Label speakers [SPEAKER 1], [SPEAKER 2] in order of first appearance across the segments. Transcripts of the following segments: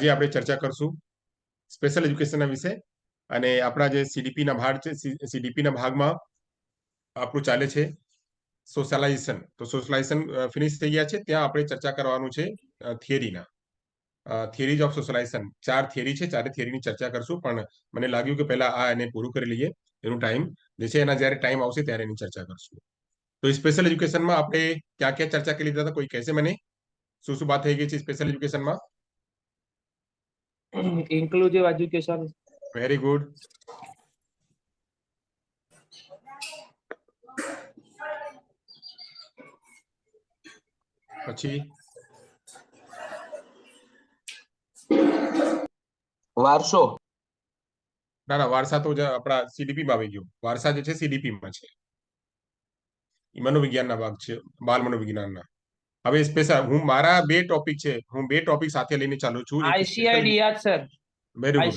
[SPEAKER 1] આજે આપણે ચર્ચા કરશું સ્પેશિયલ એજ્યુકેશનના વિશે અને આપણા જે સીડીપીના ભાગ છે સીડીપીના ભાગમાં આપણું ચાલે છે સોશિયલાઇઝેશન. તો સોશિયલાઇઝેશન ફિનિશ થઈ ગયા છે, ત્યાં આપણે ચર્ચા કરવાનું છે થિયરીના થિયરીઝ ઓફ સોશિયલાઇઝેશન. 4 થિયરી છે, 4 થિયરીની ચર્ચા કરશું, પણ મને લાગ્યું કે પહેલા આ એને પૂરું કરી લઈએ. એનું ટાઈમ જે છે એના જ્યારે ટાઈમ આવશે ત્યારે એની ચર્ચા કરશું. તો સ્પેશિયલ એજ્યુકેશનમાં આપણે ક્યાં ક્યાં ચર્ચા કરી લીધા હતા? કોઈ કહેશે મને શું શું વાત થઈ ગઈ છે સ્પેશિયલ એજ્યુકેશનમાં?
[SPEAKER 2] inclusive education,
[SPEAKER 1] very good. પછી
[SPEAKER 3] વારસો.
[SPEAKER 1] ના વારસા તો આપણા સીડીપી માં આવી ગયું. વારસા જે છે સીડીપી માં છે, એ મનોવિજ્ઞાનના ભાગ છે, બાલ મનોવિજ્ઞાનના. હવે સ્પેશિયલ હું મારા 2 ટોપિક છે, હું 2 ટોપિક સાથે લઈને ચાલુ છું.
[SPEAKER 2] ICIDH sir,
[SPEAKER 1] very good.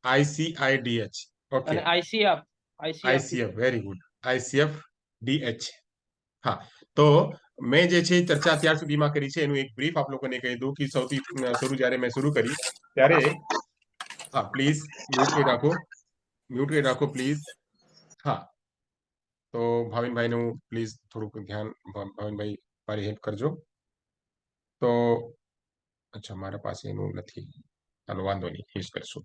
[SPEAKER 2] ICIDH
[SPEAKER 1] ICIDH. Okay.
[SPEAKER 2] અને ICF
[SPEAKER 1] ICF very good. ICF DH. હા, તો મેં જે છે ચર્ચા અત્યાર સુધીમાં કરી છે એનું એક બ્રીફ આપ લોકોને કહી દઉં કે સૌથી શરૂ જ્યારે મેં શરૂ કરી ત્યારે હા પ્લીઝ મ્યુટ કરી રાખો પ્લીઝ. હા, તો ભાવિનભાઈનું પ્લીઝ થોડુંક ધ્યાન, ભાવિનભાઈ મારી હેલ્પ કરજો. તો અચ્છા, મારા પાસે એનું નથી, ચાલો વાંધો નહીં, યુઝ કરશું.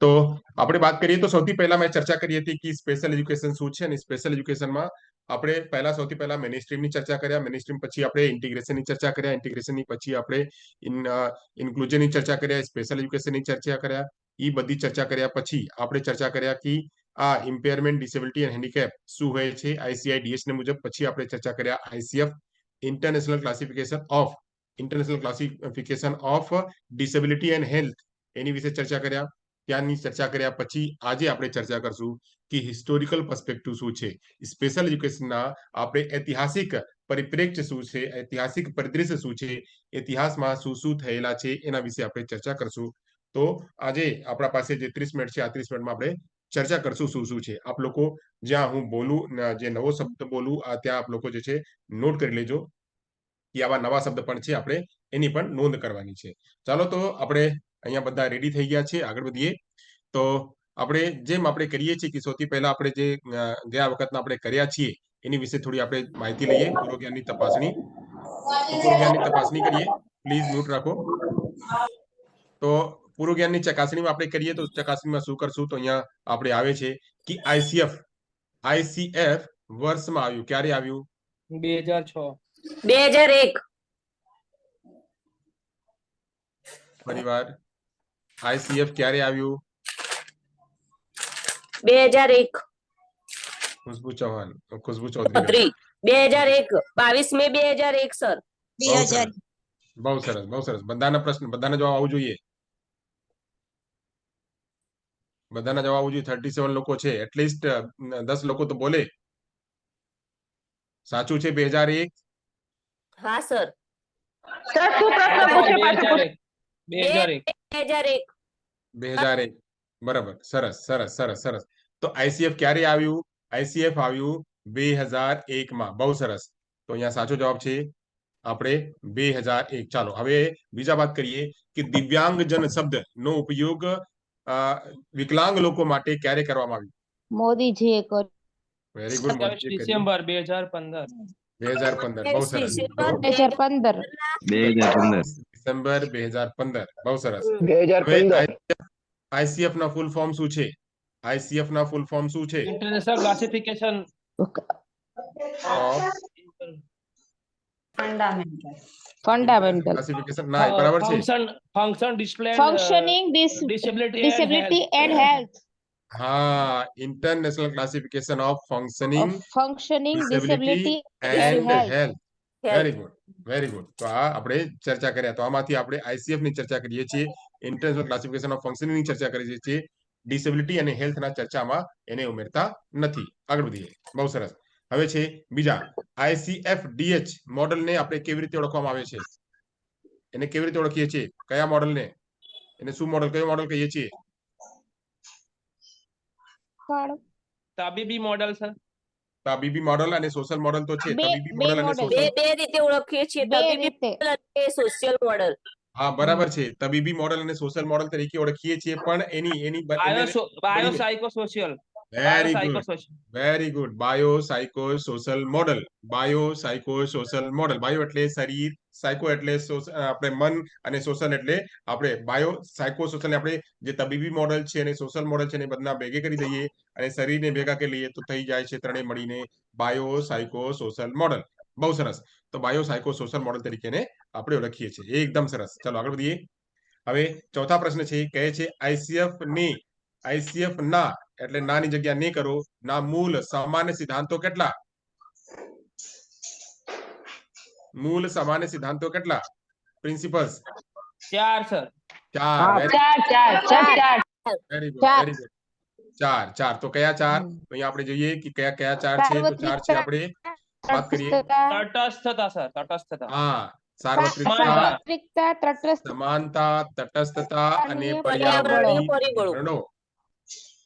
[SPEAKER 1] તો આપણે વાત કરીએ તો સૌથી પહેલા મેં ચર્ચા કરી હતી કે સ્પેશિયલ એજ્યુકેશન શું છે, અને સ્પેશિયલ એજ્યુકેશનમાં આપણે સૌથી પહેલા મેઇનસ્ટ્રીમની ચર્ચા કર્યા, મેઇનસ્ટ્રીમ પછી આપણે ઇન્ટિગ્રેશનની ચર્ચા કર્યા, ઇન્ટિગ્રેશનની પછી આપણે ઇન્ક્લુઝનની ચર્ચા કર્યા, સ્પેશિયલ એજ્યુકેશનની ચર્ચા કર્યા. એ બધી ચર્ચા કર્યા પછી આપણે ચર્ચા કર્યા કે આ ઇમ્પેરમેન્ટ, ડિસેબિલિટી અને હેન્ડીકેપ શું હોય છે ICIDH ને મુજબ. પછી આપણે ચર્ચા કર્યા ICF, international classification of disability and health, એની વિશે ચર્ચા કર્યા. ત્યાંની ચર્ચા કર્યા પછી આજે આપણે ચર્ચા કરશું કે હિસ્ટોરિકલ પર્સપેક્ટિવ શું છે સ્પેશિયલ એજ્યુકેશનના. આપણે ઐતિહાસિક પરિપ્રેક્ષ્ય શું છે, ઐતિહાસિક પરિદૃશ્ય શું છે, ઇતિહાસમાં શું શું થયેલા છે એના વિશે આપણે ચર્ચા કરશું. તો આજે આપણા પાસે જે 30 મિનિટ છે, આ 30 મિનિટમાં આપણે ચર્ચા કરશું શું શું છે. આપ લોકો જ્યાં હું બોલું, જે નવો શબ્દ બોલું ત્યાં આપ લોકો જે છે નોટ કરી લેજો કે આવા નવા શબ્દ પણ છે, આપણે એની પણ નોંધ કરવાની છે. ચાલો, તો આપણે અહીંયા બધા રેડી થઈ ગયા છે, આગળ વધીએ. તો આપણે જેમ આપણે કરીએ છીએ કે સૌથી પહેલા આપણે જે ગયા વખતના આપણે કર્યા છીએ એની વિશે થોડી આપણે માહિતી લઈએ. પૂર્વજ્ઞાનની તપાસણી, તો પૂર્વજ્ઞાનની તપાસણી કરીએ. પ્લીઝ મ્યુટ રાખો. તો પૂર્વજ્ઞાનની ચકાસણીમાં આપણે કરીએ તો ચકાસણીમાં શું કરશું? તો અહીંયા આપણે આવે છે કે ICF વર્ષમાં આવ્યું. ક્યારે આવ્યું?
[SPEAKER 2] 2006
[SPEAKER 4] 2001
[SPEAKER 1] ફરીવાર ICF ક્યારે આવ્યું?
[SPEAKER 4] 2001
[SPEAKER 1] ખુશ્બુ ચૌધરી
[SPEAKER 4] 2001 22 મે 2001 સર.
[SPEAKER 1] બહુ સરસ, બહુ સરસ. બધાના પ્રશ્ન, બધાના જવાબ આવવું જોઈએ. બધાના જવાબ આવવું જોઈએ. 37 લોકો છે, એટલીસ્ટ 10 લોકો તો બોલે. સાચું છે 2001?
[SPEAKER 4] હા સર.
[SPEAKER 5] સર શું પ્રશ્ન પૂછે?
[SPEAKER 1] 2001 બરાબર. સરસ સરસ સરસ સરસ. તો ICF ક્યારે આવ્યું? ICF આવ્યું 2001 માં. બહુ સરસ. તો અહીંયા સાચો જવાબ છે આપણે 2001. ચાલો હવે બીજા વાત કરીએ કે દિવ્યાંગજન શબ્દ નો ઉપયોગ વિકલાંગ લોકો માટે ક્યારે કરવામાં આવ્યું?
[SPEAKER 5] મોદીજીએ કર્યું.
[SPEAKER 1] Very good.
[SPEAKER 2] ડિસેમ્બર 2015
[SPEAKER 1] 2015. બહુ સરસ.
[SPEAKER 5] 2015
[SPEAKER 1] ડિસેમ્બર 2015. બહુ સરસ.
[SPEAKER 3] 2015.
[SPEAKER 1] ICF ના ફૂલ ફોર્મ શું છે? ICF ના ફૂલ ફોર્મ શું છે?
[SPEAKER 2] ઇન્ટરનેશનલ ક્લાસિફિકેશન
[SPEAKER 5] ફંડામેન્ટલ
[SPEAKER 1] ક્લાસિફિકેશન ના બરાબર છે.
[SPEAKER 2] Function display
[SPEAKER 5] functioning disability and health.
[SPEAKER 1] હા, international classification of functioning
[SPEAKER 5] disability
[SPEAKER 1] and
[SPEAKER 5] health.
[SPEAKER 1] Health. Very good, very good. તો આ આપણે ચર્ચા કર્યા. તો આમાંથી આપણે ICF ની ચર્ચા કરીએ છીએ, ઇન્ટરનેશનલ ક્લાસિફિકેશન ઓફ ફંક્શનિંગ ની ચર્ચા કરીએ છીએ, ડિસેબિલિટી અને હેલ્થ ના ચર્ચામાં એને ઉમેરતા નથી. આગળ વધીએ. બહુ સરસ. હવે છે બીજા ICF-DH મોડેલને આપણે કેવી રીતે ઓળખવામાં આવે છે? એને કેવી રીતે ઓળખીએ છીએ? કયા મોડેલને? એને શું મોડેલ, કયો મોડેલ કહીએ છીએ?
[SPEAKER 2] તબીબી મોડેલ સર.
[SPEAKER 1] તબીબી મોડેલ અને સોશિયલ મોડેલ તો છે. તબીબી મોડેલ અને સોશિયલ
[SPEAKER 4] બે રીતે ઓળખીએ છીએ, તબીબી મોડેલ અને સોશિયલ મોડેલ.
[SPEAKER 1] હા બરાબર છે, તબીબી મોડલ અને સોશિયલ મોડલ તરીકે ઓળખીએ છીએ, પણ એની
[SPEAKER 2] biopsychosocial
[SPEAKER 1] very good,
[SPEAKER 2] biopsychosocial
[SPEAKER 1] very good. Bio psycho social model, bio psycho social model. Bio એટલે શરીર, સાયકો એટલે આપણે મન, અને સોશિયલ એટલે આપણે બાયો સાયકો સોશિયલ આપણે જે તબીબી મોડલ છે અને સોશિયલ મોડલ છે એને બધા ભેગે કરી દઈએ અને શરીરને ભેગા કરી લઈએ તો થઈ જાય છે ત્રણેય મળીને બાયો સાયકો સોશિયલ મોડલ. બહુ સરસ. તો બાયો સાયકો સોશિયલ મોડલ તરીકે આપણે ઓળખીએ છીએ. એકદમ સરસ. ચાલો આગળ વધીએ. હવે ચોથા પ્રશ્ન છે, કહે છે આઈસીએફ ના એટલે નાની જગ્યા ને કરો ના મૂળ સામાન્ય સિદ્ધાંતો કેટલા? મૂળ સામાન્ય સિદ્ધાંતો કેટલા? Principles
[SPEAKER 2] 4 sir.
[SPEAKER 1] 4. Very good, very good. 4. તો કયા 4? તો અહીંયા આપણે જોઈએ કે કયા કયા 4 છે. તો 4 છે, આપણે વાત કરીએ.
[SPEAKER 2] તટસ્થતા સર, તટસ્થતા.
[SPEAKER 1] હા, સાર્વત્રિકતા,
[SPEAKER 5] તટસ્થ
[SPEAKER 1] સમાનતા, તટસ્થતા અને
[SPEAKER 5] અને
[SPEAKER 1] પર્યાવરણીય
[SPEAKER 4] પરિબળો.
[SPEAKER 1] પરિબળો.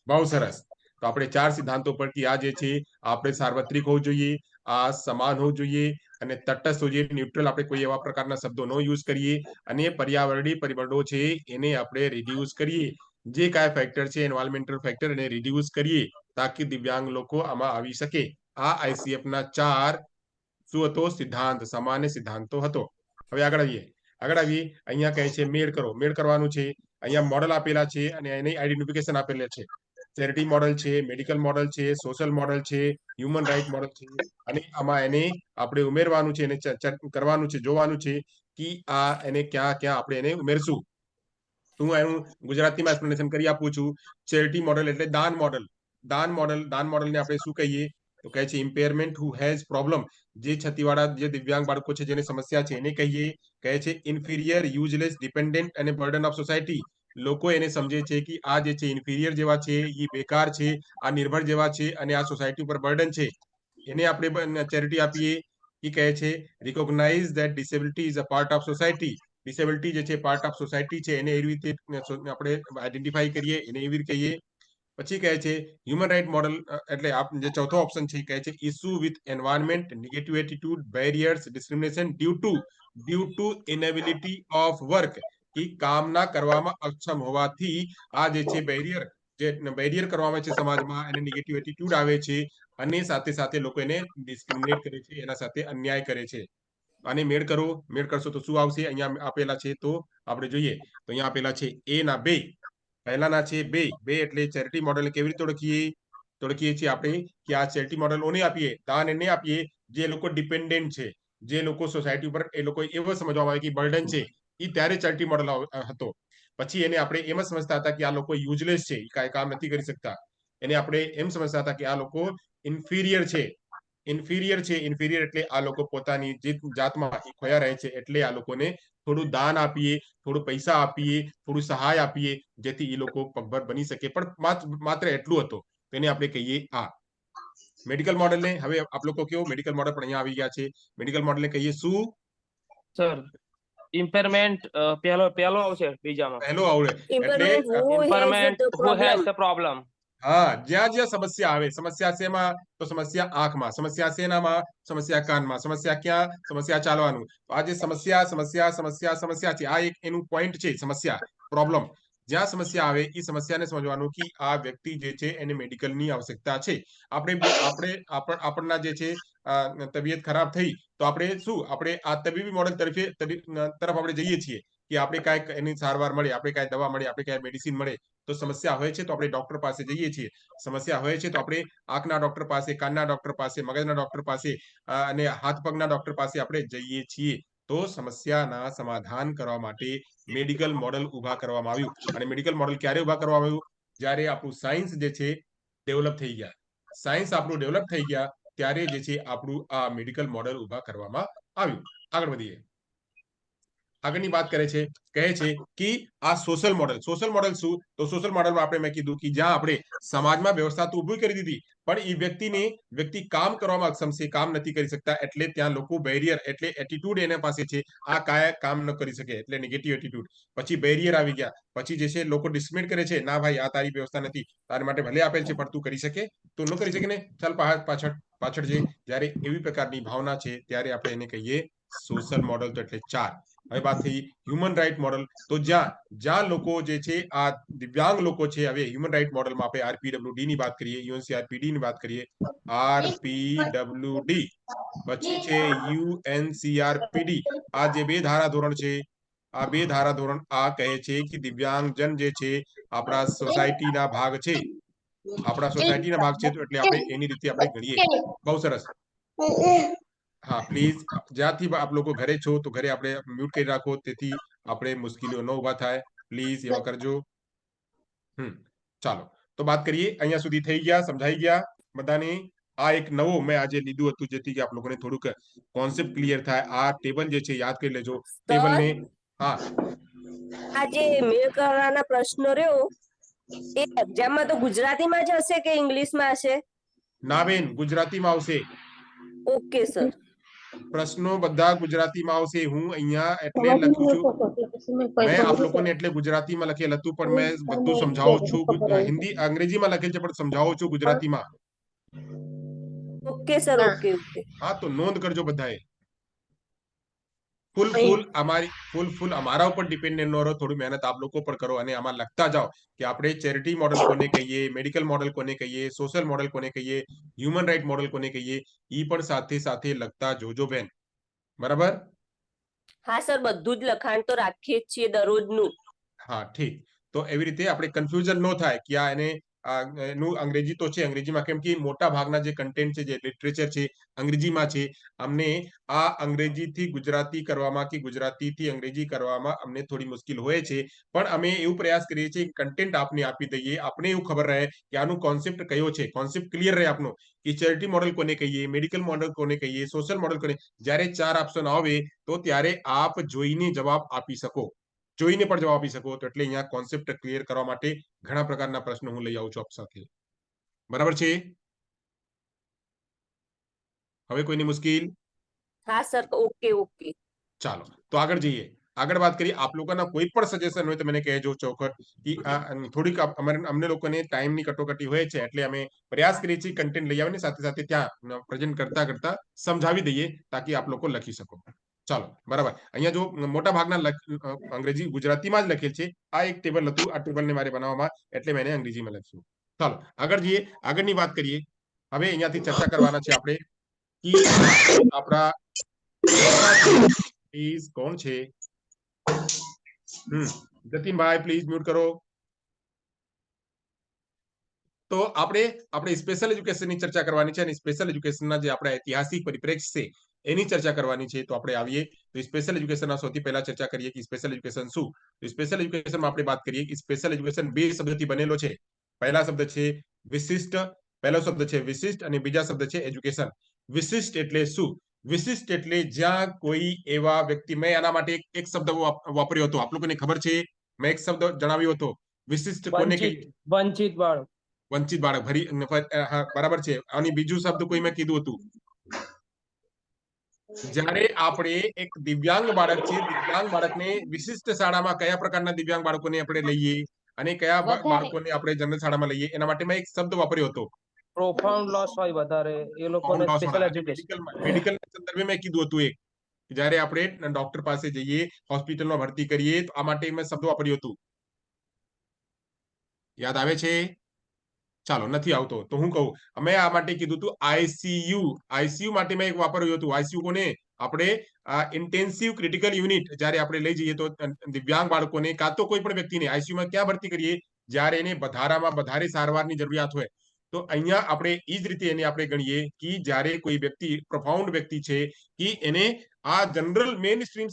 [SPEAKER 1] બહુ સરસ. તો આપણે 4 સિદ્ધાંતો પરથી આ જે છે આપણે સાર્વત્રિક હોવું જોઈએ, આ સમાન હોવું જોઈએ અને તટસ્થ હોવું જોઈએ. ન્યુટ્રલ આપણે કોઈ એવા પ્રકારના શબ્દો નો યુઝ કરીએ અને પર્યાવરણીય પરિબળો છે એને આપણે રિડ્યુસ કરીએ. જે કાંઈ ફેક્ટર છે એન્વાયરમેન્ટલ ફેક્ટર એને રિડ્યુસ કરીએ તાકી દિવ્યાંગ લોકો આમાં આવી શકે. આ આઈસીએફ ના 4 શું હતો? સિદ્ધાંત, સામાન્ય સિદ્ધાંતો હતો. હવે આગળ આવીએ. અહીંયા કહે છે મેળ કરો. મેળ કરવાનું છે. અહીંયા મોડલ આપેલા છે અને એની આઈડેન્ટિફિકેશન આપેલા છે. ચેરિટી મોડલ છે, મેડિકલ મોડલ છે, સોશિયલ મોડલ છે, હ્યુમન રાઇટ મોડલ છે, અને આમાં એને આપણે ઉમેરવાનું છે, એને કરવાનું છે, જોવાનું છે કે આ એને ક્યાં ક્યાં આપણે એને ઉમેરશું. હું એનું ગુજરાતીમાં એક્સપ્લેનેશન કરી આપું છું. ચેરિટી મોડલ એટલે દાન મોડલ. દાન મોડલને આપણે શું કહીએ? તો કહે છે ઇમ્પેરમેન્ટ હુ હેઝ પ્રોબ્લેમ. જે છતીવાળા જે દિવ્યાંગ બાળકો છે જેને સમસ્યા છે એને કહીએ. કહે છે ઇન્ફિરિયર, યુઝલેસ, ડિપેન્ડન્ટ અને બર્ડન ઓફ સોસાયટી. લોકો એને સમજે છે કે આ જે છે ઇન્ફિરિયર જેવા છે, એ બેકાર છે, આ નિર્ભર જેવા છે અને આ સોસાયટી ઉપર બર્ડન છે. એને આપણે ચેરિટી આપીએ. એ કહે છે recognise that disability is a part of society. Disability જે છે પાર્ટ ઓફ સોસાયટી છે એને એવી રીતે આપણે આઈડેન્ટિફાઈ કરીએ, એને એવી રીતે કહીએ. પછી કહે છે હ્યુમન રાઇટ મોડલ એટલે જે ચોથો ઓપ્શન છે કહે છે issue with environment, negative attitude, barriers, discrimination due to inability of work. કે કામ ના કરવામાં અક્ષમ હોવાથી આ જે છે બેરિયર કરવામાં છે સમાજમાં, એને નેગેટિવ એટીટ્યુડ આવે છે અને સાથે સાથે લોકો એને ડિસ્ક્રિમિનેટ કરે છે, એના સાથે અન્યાય કરે છે. આને મેળ કરશો તો શું આવશે? અહીંયા આપેલા છે તો આપણે જોઈએ. તો અહીંયા આપેલા છે એ ના 2. પહેલાના છે 2 એટલે ચેરિટી મોડલ કેવી રીતે ઓળખીએ છીએ આપણે કે આ ચેરિટી મોડલ ઓને આપીએ, દાન એને આપીએ જે લોકો ડિપેન્ડન્ટ છે, જે લોકો સોસાયટી ઉપર એ લોકો એવો સમજવામાં આવે કે બર્ડન છે. એ ત્યારે ચેરિટી મોડલ હતો. પછી એને આપણે એમ જ સમજતા હતા કે આ લોકો યુઝલેસ છે, કાંઈ કામ નથી કરી શકતા. એને આપણે એમ સમજતા હતા કે આ લોકો ઇન્ફિરિયર છે. ઇન્ફિરિયર એટલે આ લોકો પોતાની જાતમાં ખોયા રહે છે, એટલે આ લોકોને થોડું દાન આપીએ, થોડું પૈસા આપીએ, થોડું સહાય આપીએ જેથી એ લોકો પગભર બની શકે. પણ માત્ર એટલું હતું. તેને આપણે કહીએ આ મેડિકલ મોડલને. હવે આપ લોકો કેવો મેડિકલ મોડલ પણ અહીંયા આવી ગયા છે. મેડિકલ મોડલને કહીએ શું
[SPEAKER 2] સર ઇમ્પેરમેન્ટ પહેલો આવશે બીજામાં.
[SPEAKER 1] પહેલો આવડે એટલે
[SPEAKER 2] ઇમ્પેરમેન્ટ હુ હેઝ ધ પ્રોબ્લેમ.
[SPEAKER 1] હા, જ્યાં સમસ્યા આવે. સમસ્યા શેમાં? તો સમસ્યા આંખમાં, સમસ્યા શેનામાં? સમસ્યા કાનમાં, સમસ્યા ક્યાં? સમસ્યા ચાલવાનું. તો આ જે સમસ્યા છે, આ એક એનું પોઈન્ટ છે. સમસ્યા, પ્રોબ્લેમ. જ્યાં સમસ્યા આવે એ સમસ્યાને સમજવાનું કે આ વ્યક્તિ જે છે એને મેડિકલની આવશ્યકતા છે. આપણના જે છે તબિયત ખરાબ થઈ તો આપણે આ તબીબી મોડલ તરફ આપણે જઈએ છીએ કે આપણે કાંઈક એની સારવાર મળે, આપણે કાંઈ દવા મળે, આપણે કાંઈ મેડિસિન મળે. તો સમસ્યા હોય છે તો આપણે ડોક્ટર પાસે જઈએ છીએ. સમસ્યા હોય છે તો આપણે આંખના ડોક્ટર પાસે, કાનના ડોક્ટર પાસે, મગજના ડોક્ટર પાસે અને હાથ પગના ડોક્ટર પાસે આપણે જઈએ છીએ. તો સમસ્યાના સમાધાન કરવા માટે મેડિકલ મોડલ ઉભા કરવામાં આવ્યું. અને મેડિકલ મોડલ ક્યારે ઉભા કરવામાં આવ્યું? જ્યારે આપણું સાયન્સ જે છે ડેવલપ થઈ ગયા. સાયન્સ આપણું ડેવલપ થઈ ગયા ત્યારે જે છે આપણું આ મેડિકલ મોડલ ઉભા કરવામાં આવ્યું. આગળ વધીએ. આગળની વાત કરે છે, કહે છે કે આ સોશિયલ મોડલ શું? તો સોશિયલ મોડલમાં આપણે મેં કીધું કે જ્યાં આપણે સમાજમાં વ્યવસ્થા તો ઊભી કરી દીધી, પણ એ વ્યક્તિ કામ કરવામાં અક્ષમ છે, કામ નથી કરી શકતા, એટલે ત્યાં લોકો બેરિયર એટલે એટીટ્યુડ એના પાસે છે, આ કામ ન કરી શકે એટલે નેગેટિવ એટીટ્યુડ. પછી બેરિયર આવી ગયા. પછી જે છે લોકો ડિસ્ક્રિમિનેટ કરે છે, ના ભાઈ આ તારી વ્યવસ્થા નથી, તારી માટે ભલે આપેલ છે પણ તું કરી શકે, તું ન કરી શકે ને, ચાલ પાછળ જે. જ્યારે એવી પ્રકારની ભાવના છે ત્યારે આપણે એને કહીએ સોશિયલ મોડલ. તો એટલે 4. હવે વાત થઈ હ્યુમન રાઇટ મોડલ. તો જ્યાં લોકો જે છે આ દિવ્યાંગ લોકો છે, હવે હ્યુમન રાઇટ મોડલમાં આપણે આરપીડબ્લ્યુડી ની વાત કરીએ, યુએનસીઆરપીડી ની વાત કરીએ, આરપીડબ્લ્યુડી પછી છે યુએનસીઆરપીડી. આ જે બે ધારાધોરણ છે, આ બે ધારાધોરણ આ કહે છે કે દિવ્યાંગજન જે છે આપણા સોસાયટીના ભાગ છે, આપણા સોસાયટીના ભાગ છે, તો એટલે આપણે એની રીતે આપણે ગણીએ. બહુ સરસ. હા પ્લીઝ, જ્યાંથી આપ લોકો ઘરે છો તો ઘરે આપણે મ્યુટ કરી રાખો, તેથી આપણે મુશ્કેલીઓ ન ઉભા થાય. પ્લીઝ એવા કરજો. ચાલો તો વાત કરીએ. અહીંયા સુધી થઈ ગયા, સમજાઈ ગયા બધાને. આ એક નવો મેં આજે લીધું હતું જેથી કે આપ લોકોને થોડુંક કોન્સેપ્ટ ક્લિયર થાય. આ ટેબલ જે છે યાદ કરી લેજો. ટેબલને હા,
[SPEAKER 4] આ જે મેળ કરવાના પ્રશ્નો રહ્યો એ એક્ઝામમાં તો ગુજરાતીમાં જ હશે કે ઇંગ્લિશમાં હશે?
[SPEAKER 1] ના બેન, ગુજરાતીમાં આવશે.
[SPEAKER 4] Okay sir.
[SPEAKER 1] પ્રશ્નો બધા ગુજરાતીમાં આવશે. હું અહીંયા એટલે લખું છું, મેં આપ લોકોને એટલે ગુજરાતીમાં લખેલ હતું, પણ મેં બધું સમજાવું છું. હિન્દી અંગ્રેજીમાં લખેલ છે પણ સમજાવું છું ગુજરાતીમાં.
[SPEAKER 4] Okay sir. Okay okay.
[SPEAKER 1] હા તો નોંધ કરજો બધાએ. ફૂલ અમારા ઉપર ડિપેન્ડન્ટ ન રહો, થોડી મહેનત આપ લોકો પણ કરો અને આમાં લખતા જાઓ કે આપણે ચેરિટી મોડલ કોને કહીએ, મેડિકલ મોડલ કોને કહીએ, સોશિયલ મોડલ કોને કહીએ, હ્યુમન રાઇટ મોડલ કોને કહીએ, ઈ પણ સાથે સાથે લખતા જોજો બેન. બરાબર?
[SPEAKER 4] હા સર, બધું જ લખાણ તો રાખીએ જ છીએ દરરોજનું.
[SPEAKER 1] હા ઠીક. તો એવી રીતે આપણે કન્ફ્યુઝન ન થાય કે આ એનું અંગ્રેજી તો છે, અંગ્રેજીમાં, કેમ કે મોટા ભાગના જે કન્ટેન્ટ છે, જે લિટરેચર છે, અંગ્રેજીમાં છે. અમને આ અંગ્રેજીથી ગુજરાતી કરવામાં કે ગુજરાતીથી અંગ્રેજી કરવામાં અમને થોડી મુશ્કેલ હોય છે, પણ અમે એવું પ્રયાસ કરીએ છીએ કન્ટેન્ટ આપને આપી દઈએ. આપણે એવું ખબર રહે કે આનું કોન્સેપ્ટ કયો છે, કોન્સેપ્ટ ક્લિયર રહે આપનો, કે ચેરિટી મોડલ કોને કહીએ, મેડિકલ મોડલ કોને કહીએ, સોશિયલ મોડલ કોને. જ્યારે 4 ઓપ્શન આવે તો ત્યારે આપ જોઈને જવાબ આપી શકો, જોઈને પણ જવાબ આપી શકો. તો એટલે અહીંયા કોન્સેપ્ટ ક્લિયર કરવા માટે ઘણા પ્રકારના પ્રશ્નો હું લઈ આવું છું આપ સાથે. બરાબર છે? હવે કોઈની મુશ્કેલ?
[SPEAKER 4] હા સર. Okay okay.
[SPEAKER 1] ચાલો તો આગળ જઈએ. આગળ વાત કરીએ. આપ લોકોના કોઈ પણ સજેશન હોય તો મને કહેજો ચોખટ. થોડીક અમને લોકોને ટાઈમની કટોકટી હોય છે, એટલે અમે પ્રયાસ કરીએ છીએ કન્ટેન્ટ લઈ આવીને સાથે સાથે ત્યાં પ્રેઝન્ટ કરતા કરતા સમજાવી દઈએ, તાકી આપ લોકો લખી શકો. ચાલો બરાબર. અહીંયા જો મોટા ભાગના અંગ્રેજી ગુજરાતીમાં જ લખેલ છે. આ એક ટેબલ હતું, આ ટેબલને મારે બનાવવામાં, એટલે મેં અંગ્રેજીમાં લખ્યું. ચાલો આગળ જઈએ, આગળની વાત કરીએ. હવે અહીંયાથી ચર્ચા કરવાના છે આપણે કે આપણા કોણ છે? જતીનભાઈ પ્લીઝ મ્યુટ કરો. તો આપણે સ્પેશિયલ એજ્યુકેશનની ચર્ચા કરવાની છે, અને સ્પેશિયલ એજ્યુકેશનના જે આપણા ઐતિહાસિક પરિપ્રેક્ષ્ય છે એની ચર્ચા કરવાની છે. તો આપણે આવીએ તો સ્પેશિયલ એજ્યુકેશનના સૌથી પહેલા ચર્ચા કરીએ કે સ્પેશિયલ એજ્યુકેશન શું. તો સ્પેશિયલ એજ્યુકેશનમાં આપણે વાત કરીએ કે સ્પેશિયલ એજ્યુકેશન બે શબ્દથી બનેલો છે. પહેલા શબ્દ છે વિશિષ્ટ, પહેલો શબ્દ છે વિશિષ્ટ અને બીજા શબ્દ છે એજ્યુકેશન. વિશિષ્ટ એટલે શું? વિશિષ્ટ એટલે જ્યાં કોઈ એવા વ્યક્તિ, મેં આના માટે એક શબ્દ વાપર્યો હતો, આપ લોકોને ખબર છે? મેં એક શબ્દ જણાવ્યો હતો, વિશિષ્ટ કોને કહીએ?
[SPEAKER 2] વંચિત બાળક.
[SPEAKER 1] વંચિત બાળક. બરાબર છે. અને બીજું શબ્દ કોઈ મેં કીધું હતું, જ્યારે આપણે એક દિવ્યાંગ બાળક છે, દિવ્યાંગ બાળકને વિશિષ્ટ શાળામાં કયા પ્રકારના દિવ્યાંગ બાળકોને આપણે લઈએ અને કયા બાળકોને આપણે જનરલ શાળામાં લઈએ, એના માટે મેં એક શબ્દ વાપર્યો હતો.
[SPEAKER 2] પ્રોફાઉન્ડ લોસ હોય વધારે એ લોકોને સ્પેશિયલ એજ્યુકેશન.
[SPEAKER 1] મેડિકલ સંદર્ભે મેં કીધું હતું એક, જ્યારે આપણે ડોક્ટર પાસે જઈએ, હોસ્પિટલમાં ભરતી કરીએ, તો આ માટે મેં શબ્દ વાપર્યું હતું. યાદ આવે છે? ચાલો નથી આવતો તો હું કહું, અમે આ માટે કીધું હતું આઈસીયુ. આઈસીયુ માટે મેં એક વાપર્યું હતું. આઈસીયુ કોને? આપણે ઇન્ટેન્સિવ ક્રિટિકલ યુનિટ જ્યારે આપણે લઈ જઈએ તો દિવ્યાંગ બાળકોને કાં તો કોઈ પણ વ્યક્તિને આઈસીયુમાં ક્યાં ભરતી કરીએ? જ્યારે એને વધારે સારવારની જરૂરિયાત હોય. તો અહીંયા આપણે એ જ રીતે એને આપણે ગણીએ કે જ્યારે કોઈ વ્યક્તિ પ્રોફાઉન્ડ વ્યક્તિ છે કે એને આ જનરલ મેઇન સ્ટ્રીમ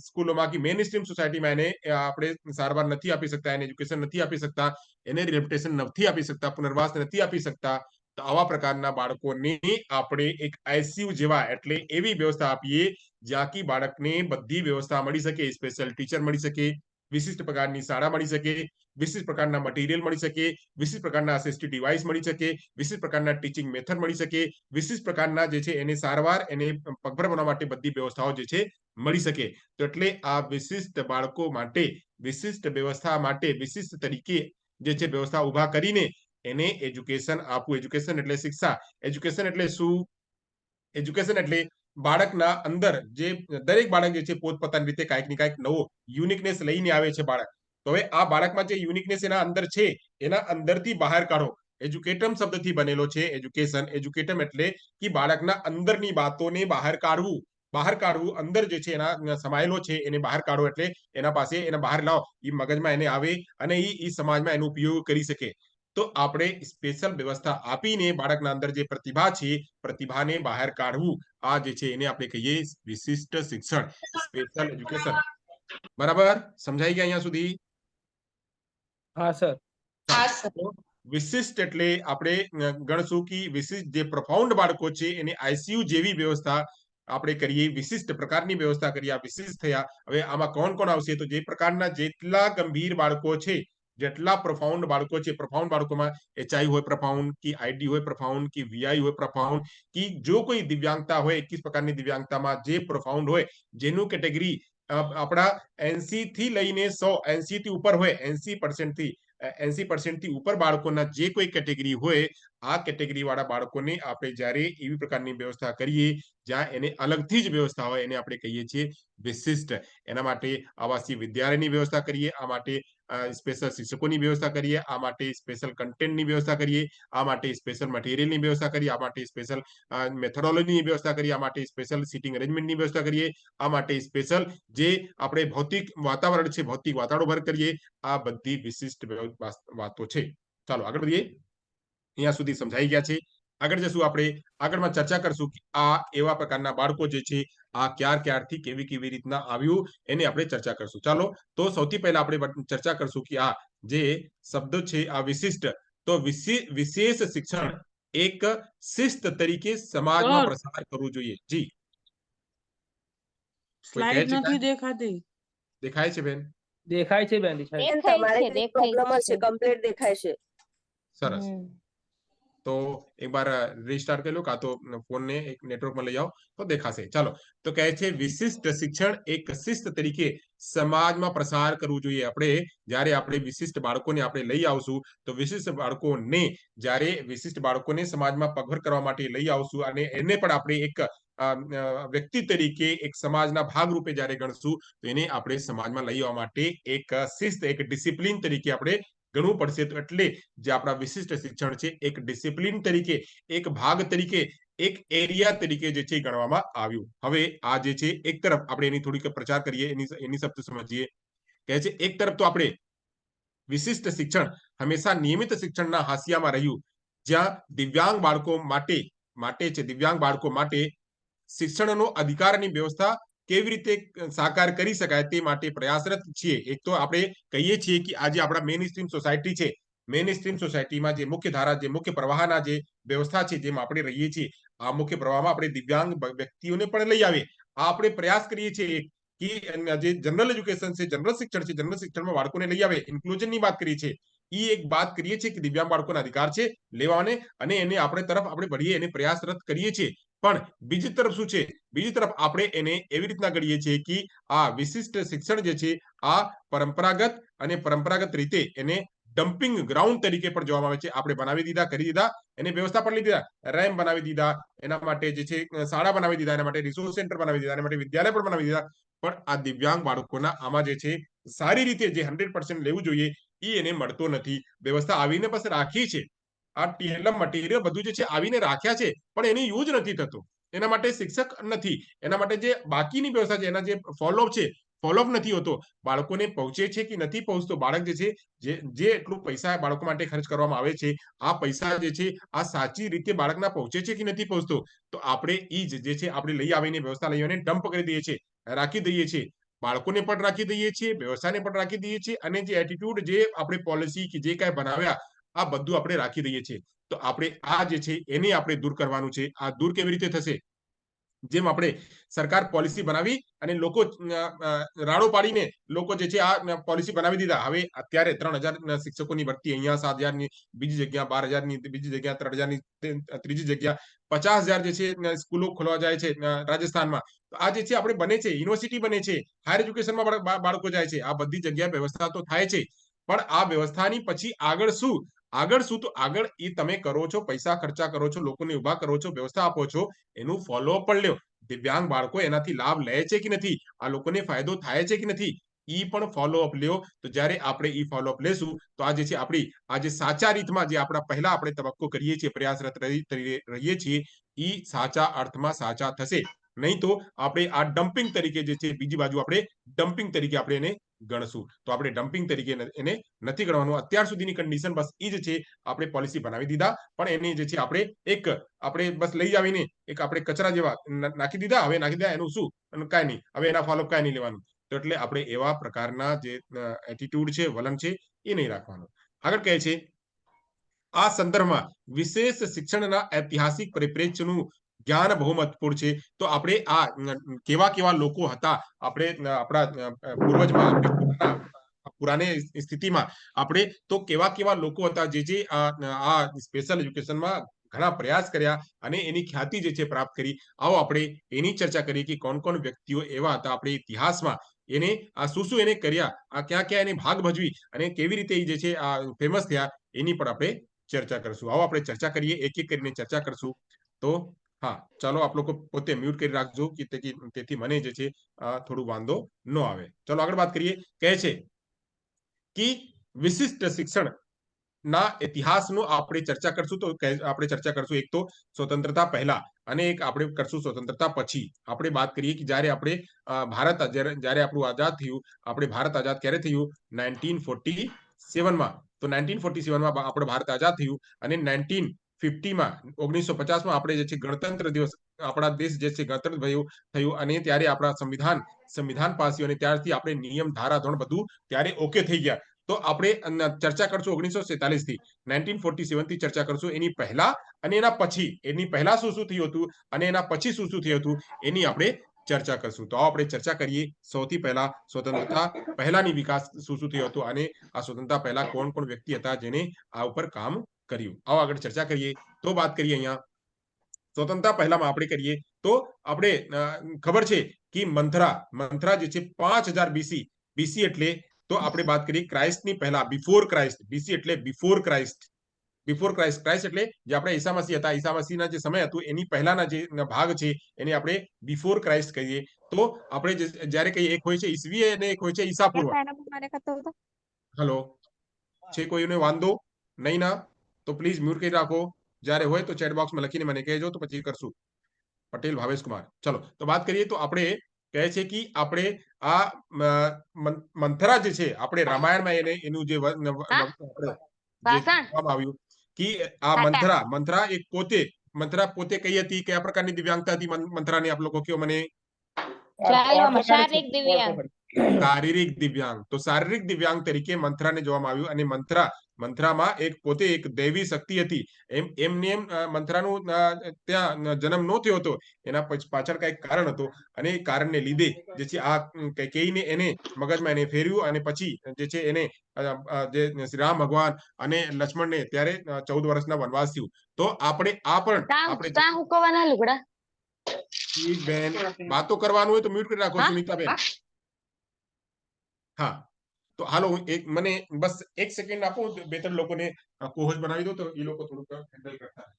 [SPEAKER 1] સ્કૂલોમાં કે મેઇન સ્ટ્રીમ સોસાયટીમાં એને આપણે સારવાર નથી આપી શકતા, એને એજ્યુકેશન નથી આપી શકતા, એને રિહેબિલિટેશન નથી આપી શકતા, પુનર્વાસ નથી આપી શકતા, તો આવા પ્રકારના બાળકોને આપણે એક આઈસીયુ જેવા, એટલે એવી વ્યવસ્થા આપીએ જ્યાં કે બાળકને બધી વ્યવસ્થા મળી શકે, સ્પેશિયલ ટીચર મળી શકે, વિશિષ્ટ પ્રકારની શાળા મળી શકે, વિશિષ્ટ પ્રકારના મટીરિયલ મળી શકે, વિશિષ્ટ પ્રકારના અસિસ્ટિવ ડિવાઇસ મળી શકે, વિશિષ્ટ પ્રકારના ટીચિંગ મેથડ મળી શકે, વિશિષ્ટ પ્રકારના જે છે એને સારવાર, એને પગભર બનાવવા માટે બધી વ્યવસ્થાઓ જે છે મળી શકે. તો એટલે આ વિશિષ્ટ બાળકો માટે, વિશિષ્ટ વ્યવસ્થા માટે, વિશિષ્ટ તરીકે જે છે વ્યવસ્થા ઉભા કરીને એને એજ્યુકેશન આપવું. એજ્યુકેશન એટલે શિક્ષા. એજ્યુકેશન એટલે શું? એજ્યુકેશન એટલે બાળકના અંદર જે દરેક બાળક જે છે પોતપોતાની રીતે કાંઈક ને કાંઈક નવો યુનિકનેસ લઈને આવે છે બાળક. તો હવે આ બાળકમાં જે યુનિકનેસ એના અંદર છે એના અંદરથી બહાર કાઢો. એજ્યુકેટમ શબ્દથી બનેલો છે એજ્યુકેશન. એજ્યુકેટમ એટલે કે બાળકના અંદરની વાતોને બહાર કાઢવું. બહાર કાઢવું, અંદર જે છે એના સમાયેલો છે એને બહાર કાઢો, એટલે એના પાસે એને બહાર લાવો, એ મગજમાં એને આવે અને એ સમાજમાં એનો ઉપયોગ કરી શકે. તો આપણે સ્પેશિયલ વ્યવસ્થા આપીને બાળકના અંદર જે પ્રતિભા છે પ્રતિભાને બહાર કાઢવું, આ જે છે એને આપણે કહીએ વિશિષ્ટ શિક્ષણ, સ્પેશિયલ એજ્યુકેશન. બરાબર સમજાઈ ગયા અહીંયા સુધી?
[SPEAKER 2] હા સર.
[SPEAKER 1] વિશિષ્ટ એટલે આપણે ગણશું કે વિશિષ્ટ જે પ્રોફાઉન્ડ બાળકો છે એને આઈસીયુ જેવી વ્યવસ્થા આપણે કરીએ, વિશિષ્ટ પ્રકારની વ્યવસ્થા કરીએ. આ વિશિષ્ટ થયા. હવે આમાં કોણ કોણ આવશે? તો જે પ્રકારના જેટલા ગંભીર બાળકો છે, જેટલા પ્રોફાઉન્ડ બાળકો છે, પ્રોફાઉન્ડ બાળકોમાં એચઆઈ હોય પ્રોફાઉન્ડ, કે આઈડી હોય પ્રોફાઉન્ડ, કે વીઆઈ હોય પ્રોફાઉન્ડ, કે જો કોઈ દિવ્યાંગતા હોય 21 પ્રકારની દિવ્યાંગતામાં જે પ્રોફાઉન્ડ હોય, જેનું કેટેગરી આપણા 80 થી લઈને 100, 80 થી ઉપર હોય, 80% થી ઉપર બાળકોના જે કોઈ કેટેગરી હોય, આ કેટેગરી વાળા બાળકોને આપણે જ્યારે એવી પ્રકારની વ્યવસ્થા કરીએ જ્યાં એને અલગથી જ વ્યવસ્થા હોય, એને આપણે કહીએ છીએ વિશિષ્ટ. એના માટે આવાસીય વિદ્યાલયની વ્યવસ્થા કરીએ, આ માટે સ્પેશિયલ શિક્ષકોની વ્યવસ્થા કરીએ, આ માટે સ્પેશિયલ કન્ટેન્ટની વ્યવસ્થા કરીએ, આ માટે સ્પેશિયલ મટીરિયલની વ્યવસ્થા કરીએ, આ માટે સ્પેશિયલ મેથોડોલોજીની વ્યવસ્થા કરીએ, આ માટે સ્પેશિયલ સિટિંગ અરેન્જમેન્ટની વ્યવસ્થા કરીએ, આ માટે સ્પેશિયલ જે આપણે ભૌતિક વાતાવરણ છે ભૌતિક વાતાવરણ ભર કરીએ. આ બધી વિશિષ્ટ વાતો છે. ચાલો આગળ વધીએ. અહીંયા સુધી સમજાઈ ગયા છે. આગળ જશું આપણે, આગળમાં ચર્ચા કરશું કે આ એવા પ્રકારના બાળકો જે છે આ ક્યારથી કેવી રીતના આવ્યું એને આપણે ચર્ચા કરશું. ચાલો તો સૌથી પહેલા આપણે ચર્ચા કરશું કે આ જે શબ્દ છે આ વિશિષ્ટ, તો વિશેષ શિક્ષણ એક શિસ્ત તરીકે સમાજમાં પ્રસાર કરવું જોઈએ. જી
[SPEAKER 6] સ્લાઇડ નથી દેખાતી.
[SPEAKER 1] દેખાય છે બેન?
[SPEAKER 2] દેખાય છે બેન.
[SPEAKER 4] બેન, તમારે કંઈક પ્રોબ્લેમ હશે, કમ્પ્લીટ દેખાય છે.
[SPEAKER 1] સરસ. તો એક બાર રીસ્ટાર્ટ કરી લો, કાં તો ફોનને એક નેટવર્કમાં લઈ આવો તો દેખાશે. ચાલો તો કહે છે વિશિષ્ટ શિક્ષણ એક શિસ્ત તરીકે સમાજમાં પ્રસાર કરવું જોઈએ. આપણે જ્યારે આપણે વિશિષ્ટ બાળકોને આપણે લઈ આવશું તો વિશિષ્ટ બાળકોને જ્યારે વિશિષ્ટ બાળકોને સમાજમાં પગભર કરવા માટે લઈ આવશું અને એને પણ આપણે એક વ્યક્તિ તરીકે એક સમાજના ભાગરૂપે જ્યારે ગણશું તો એને આપણે સમાજમાં લઈ આવવા માટે એક શિસ્ત, એક ડિસિપ્લિન તરીકે આપણે ગણવું પડશે. તો એટલે જે આપણા વિશિષ્ટ શિક્ષણ છે એક ડિસિપ્લિન તરીકે, એક ભાગ તરીકે, એક એરિયા તરીકે જે છે ગણવામાં આવ્યું. હવે આ જે છે એક તરફ આપણે એની થોડીક પ્રચાર કરીએ, એની શબ્દ સમજીએ. કહે છે એક તરફ તો આપણે વિશિષ્ટ શિક્ષણ હંમેશા નિયમિત શિક્ષણના હાંસિયામાં રહ્યું, જ્યાં દિવ્યાંગ બાળકો માટે છે, દિવ્યાંગ બાળકો માટે શિક્ષણનો અધિકારની વ્યવસ્થા કેવી રીતે સાકાર કરી શકાય તે માટે પ્રયાસરત છીએ. એક તો આપણે કહીએ છીએ કે આજે આપણા મેઇન સ્ટ્રીમ સોસાયટી છે, મેઇન સ્ટ્રીમ સોસાયટીમાં જે મુખ્ય ધારા, જે મુખ્ય પ્રવાહના જે વ્યવસ્થા છે જેમાં આપણે રહીએ છીએ, આ મુખ્ય પ્રવાહમાં આપણે દિવ્યાંગ વ્યક્તિઓને પણ લઈ આવીએ. આ આપણે પ્રયાસ કરીએ છીએ કે જે જનરલ એજ્યુકેશન છે, જનરલ શિક્ષણ છે, જનરલ શિક્ષણમાં બાળકોને લઈ આવે, ઇન્ક્લુઝનની વાત કરીએ છીએ. એ એક વાત કરીએ છીએ કે દિવ્યાંગ બાળકોના અધિકાર છે લેવાને, અને એને આપણે તરફ આપણે ભળીએ, એને પ્રયાસરત કરીએ છીએ. પણ બીજી તરફ શું છે? બીજી તરફ આપણે એને એવી રીતના ગણીએ છીએ કે આ વિશિષ્ટ શિક્ષણ જે છે આ પરંપરાગત રીતે એને ડમ્પિંગ ગ્રાઉન્ડ તરીકે પણ જોવામાં આવે છે. આપણે બનાવી દીધા, કરી દીધા, એને વ્યવસ્થા પણ લઈ દીધા, રેમ બનાવી દીધા, એના માટે જે છે શાળા બનાવી દીધા, એના માટે રિસોર્સ સેન્ટર બનાવી દીધા, એના માટે વિદ્યાલય પણ બનાવી દીધા. પણ આ દિવ્યાંગ બાળકોના આમાં જે છે સારી રીતે જે 100% લેવું જોઈએ એ એને મળતો નથી. વ્યવસ્થા આવીને બસ રાખી છે, આ ટેલમ મટીરિયલ બધું જે છે આવીને રાખ્યા છે, પણ એની યુઝ નથી થતો. એના માટે શિક્ષક નથી, એના માટે જે બાકીની વ્યવસ્થા છે એના જે ફોલોઅપ છે, ફોલોઅપ નથી હોતો. બાળકોને પહોંચે છે કે નથી પહોંચતો? બાળક જે છે જે એટલું પૈસા બાળકો માટે ખર્ચ કરવામાં આવે છે, આ પૈસા જે છે આ સાચી રીતે બાળકના પહોંચે છે કે નથી પહોંચતો? તો આપણે એ જે છે આપણે લઈ આવીને વ્યવસ્થા લઈ આવીને ડમ્પ કરી દઈએ છીએ, રાખી દઈએ છીએ. બાળકોને પણ રાખી દઈએ છીએ, વ્યવસ્થાને પણ રાખી દઈએ છીએ, અને જે એટીટ્યુડ, જે આપણે પોલિસી કે જે કાંઈ બનાવ્યા આ બધું આપણે રાખી દઈએ છીએ. તો આપણે આ જે છે એને આપણે દૂર કરવાનું છે. આ દૂર કેવી રીતે થશે? જેમ આપણે સરકાર પોલિસી બનાવી અને લોકો રાડો પાડીને લોકો જે છે આ પોલિસી બનાવી દીધા. હવે અત્યારે 3000 શિક્ષકોની ભરતી, અહીંયા 7000ની, બીજી જગ્યા 12000ની, બીજી જગ્યા 3000ની, ત્રીજી જગ્યા 50000 જે છે સ્કૂલો ખોલવા જાય છે રાજસ્થાનમાં. આ જે છે આપણે બને છે, યુનિવર્સિટી બને છે, હાયર એજ્યુકેશનમાં બાળકો જાય છે. આ બધી જગ્યાએ વ્યવસ્થા તો થાય છે, પણ આ વ્યવસ્થાની પછી આગળ શું? તો આગળ એ તમે કરો છો, પૈસા ખર્ચા કરો છો, લોકોને ઉભા કરો છો, વ્યવસ્થા આપો છો, એનું ફોલોઅપ પણ લ્યો. દિવ્યાંગ બાળકો એનાથી લાભ લે છે કે નથી, આ લોકોને ફાયદો થાય છે કે નથી, ઈ પણ ફોલોઅપ લ્યો. તો જ્યારે આપણે ઈ ફોલોઅપ લેશું તો આ જે છે આપણી આ જે સાચા રીતમાં જે આપણા પહેલા આપણે તબક્કો કરીએ છીએ, પ્રયાસરત રહીએ છીએ, ઈ સાચા અર્થમાં સાચા થશે. નહીં તો આપણે આ ડમ્પિંગ તરીકે જે છે બીજી બાજુ આપણે ડમ્પિંગ તરીકે આપણે એને ગણશું. તો આપણે ડમ્પિંગ તરીકે એને નથી ગણવાનું. અત્યાર સુધીની કન્ડિશન બસ ઈ જ છે. આપણે પોલિસી બનાવી દીધા, પણ એને જે છે આપણે બસ લઈ આવીને એક આપણે કચરા જેવા નાખી દીધા. હવે નાખી દીધા એનું શું, કાંઈ નહીં, હવે એના ફોલોઅપ કાંઈ નહીં લેવાનું. તો એટલે આપણે એવા પ્રકારના જે એટીટ્યુડ છે, વલણ છે, એ નહીં રાખવાનું. આગળ કહે છે આ સંદર્ભમાં વિશેષ શિક્ષણના ઐતિહાસિક પરિપ્રેક્ષ્યનું જ્ઞાન બહુ મહત્વપૂર્ણ છે. તો આપણે આ કેવા કેવા લોકો હતા, આપણે આપણા પૂર્વજમાં પુરાને સ્થિતિમાં આપણે તો કેવા કેવા લોકો હતા જે આ સ્પેશિયલ એજ્યુકેશનમાં ઘણા પ્રયાસ કર્યા અને એની ખ્યાતિ જે છે પ્રાપ્ત કરી. આવો આપણે એની ચર્ચા કરીએ કે કોણ કોણ વ્યક્તિઓ એવા હતા આપણે ઇતિહાસમાં, એને આ શું શું એને કર્યા, આ ક્યાં ક્યાં એને ભાગ ભજવી અને કેવી રીતે જે છે આ ફેમસ થયા, એની પણ આપણે ચર્ચા કરશું. આવો આપણે ચર્ચા કરીએ, એક એક કરીને ચર્ચા કરશું. તો હા, ચાલો આપ લોકો પોતે મ્યુટ કરી રાખજો કે તેથી મને જે છે થોડું વાંધો ન આવે. ચાલો આગળ વાત કરીએ. કહે છે કે વિશિષ્ટ શિક્ષણ ના ઇતિહાસનો આપણે ચર્ચા કરશું. તો આપણે ચર્ચા કરશું એક તો સ્વતંત્રતા પહેલા અને એક આપણે કરશું સ્વતંત્રતા પછી. આપણે વાત કરીએ કે જ્યારે આપણે ભારત જ્યારે આપણું આઝાદ થયું, આપણે ભારત આઝાદ ક્યારે થયું? 1947માં. તો 1947માં આપણે ભારત આઝાદ થયું અને 1950માં 1950માં આપણે જે છે ગણતંત્ર દિવસ, આપણા દેશ જે છે ગણતંત્ર થયું અને ત્યારે આપણા સંવિધાન પાસ થયું અને ત્યારથી આપણે નિયમ ધારા ધોરણ બધું ત્યારે ઓકે થઈ ગયા. તો આપણે ચર્ચા કરશું 1947 થી 1947 થી ચર્ચા કરશું એની પહેલા અને એના પછી. એની પહેલા શું શું થયું હતું અને એના પછી શું શું થયું હતું એની આપણે ચર્ચા કરશું. તો આપણે ચર્ચા કરીએ. સૌથી પહેલા સ્વતંત્રતા પહેલાની વિકાસ શું શું થયું હતું અને આ સ્વતંત્રતા પહેલા કોણ કોણ વ્યક્તિ હતા જેને આ ઉપર કામ કર્યું. આવો આગળ ચર્ચા કરીએ. તો વાત કરીએ અહીંયા સ્વતંત્રતા પહેલામાં આપણે કરીએ તો આપણે ખબર છે કે મંથરા જે છે 5000 બીસી એટલે તો આપણે વાત કરીએ ક્રાઇસ્ટની પહેલા, બિફોર ક્રાઇસ્ટ. બીસી એટલે બિફોર ક્રાઇસ્ટ. ક્રાઇસ્ટ એટલે જે આપણે ઈસા મસીહ હતા, ઈસા મસીહના જે સમય હતું એની પહેલાના જે ભાગ છે એને આપણે બિફોર ક્રાઇસ્ટ કહીએ. તો આપણે જ્યારે કહીએ એક હોય છે ઈસવી અને એક હોય છે ઈસા પૂર્વ. હેલો, છે કોઈને વાંધો નહીં ના? તો પ્લીઝ મ્યુટ કરી રાખો. જ્યારે હોય તો ચેટ બોક્સમાં લખીને મને કહેજો, તો પછી કરશું. પટેલ ભાવેશ કુમાર. ચલો તો વાત કરીએ. તો આપણે કહે છે કે આપણે આ મંથરા જે છે આપણે રામાયણમાં એનું જે આવ્યું કે આ મંથરા એક મંથરા પોતે કઈ હતી, કયા પ્રકારની દિવ્યાંગતા હતી મંથરાની? આપ લોકો કયો મને. શારીરિક દિવ્યાંગ. તો શારીરિક દિવ્યાંગ તરીકે મંથરાને જોવામાં આવ્યું અને મંથરામાં પોતે એક દૈવી શક્તિ હતી. એમને મંથરાનું ત્યાં જન્મ ન થયો હતો, એના પાછળ કઈક કારણ હતું અને એ કારણને લીધે જે છે આ કૈકેયીને એને મગજમાં એને ફેર્યું અને પછી જે છે એને જે શ્રી રામ ભગવાન અને લક્ષ્મણને ત્યારે 14 વર્ષના વનવાસ થયું. તો આપણે આ પણ બેન વાતો કરવાનું હોય તો મ્યુટ કરી રાખો સુનીતાબેન. હા, તો હાલો મને બસ એક સેકન્ડ આપો, 2-3 લોકોને કોહોસ્ટ બનાવી દો તો એ લોકો થોડુંક હેન્ડલ કરતા.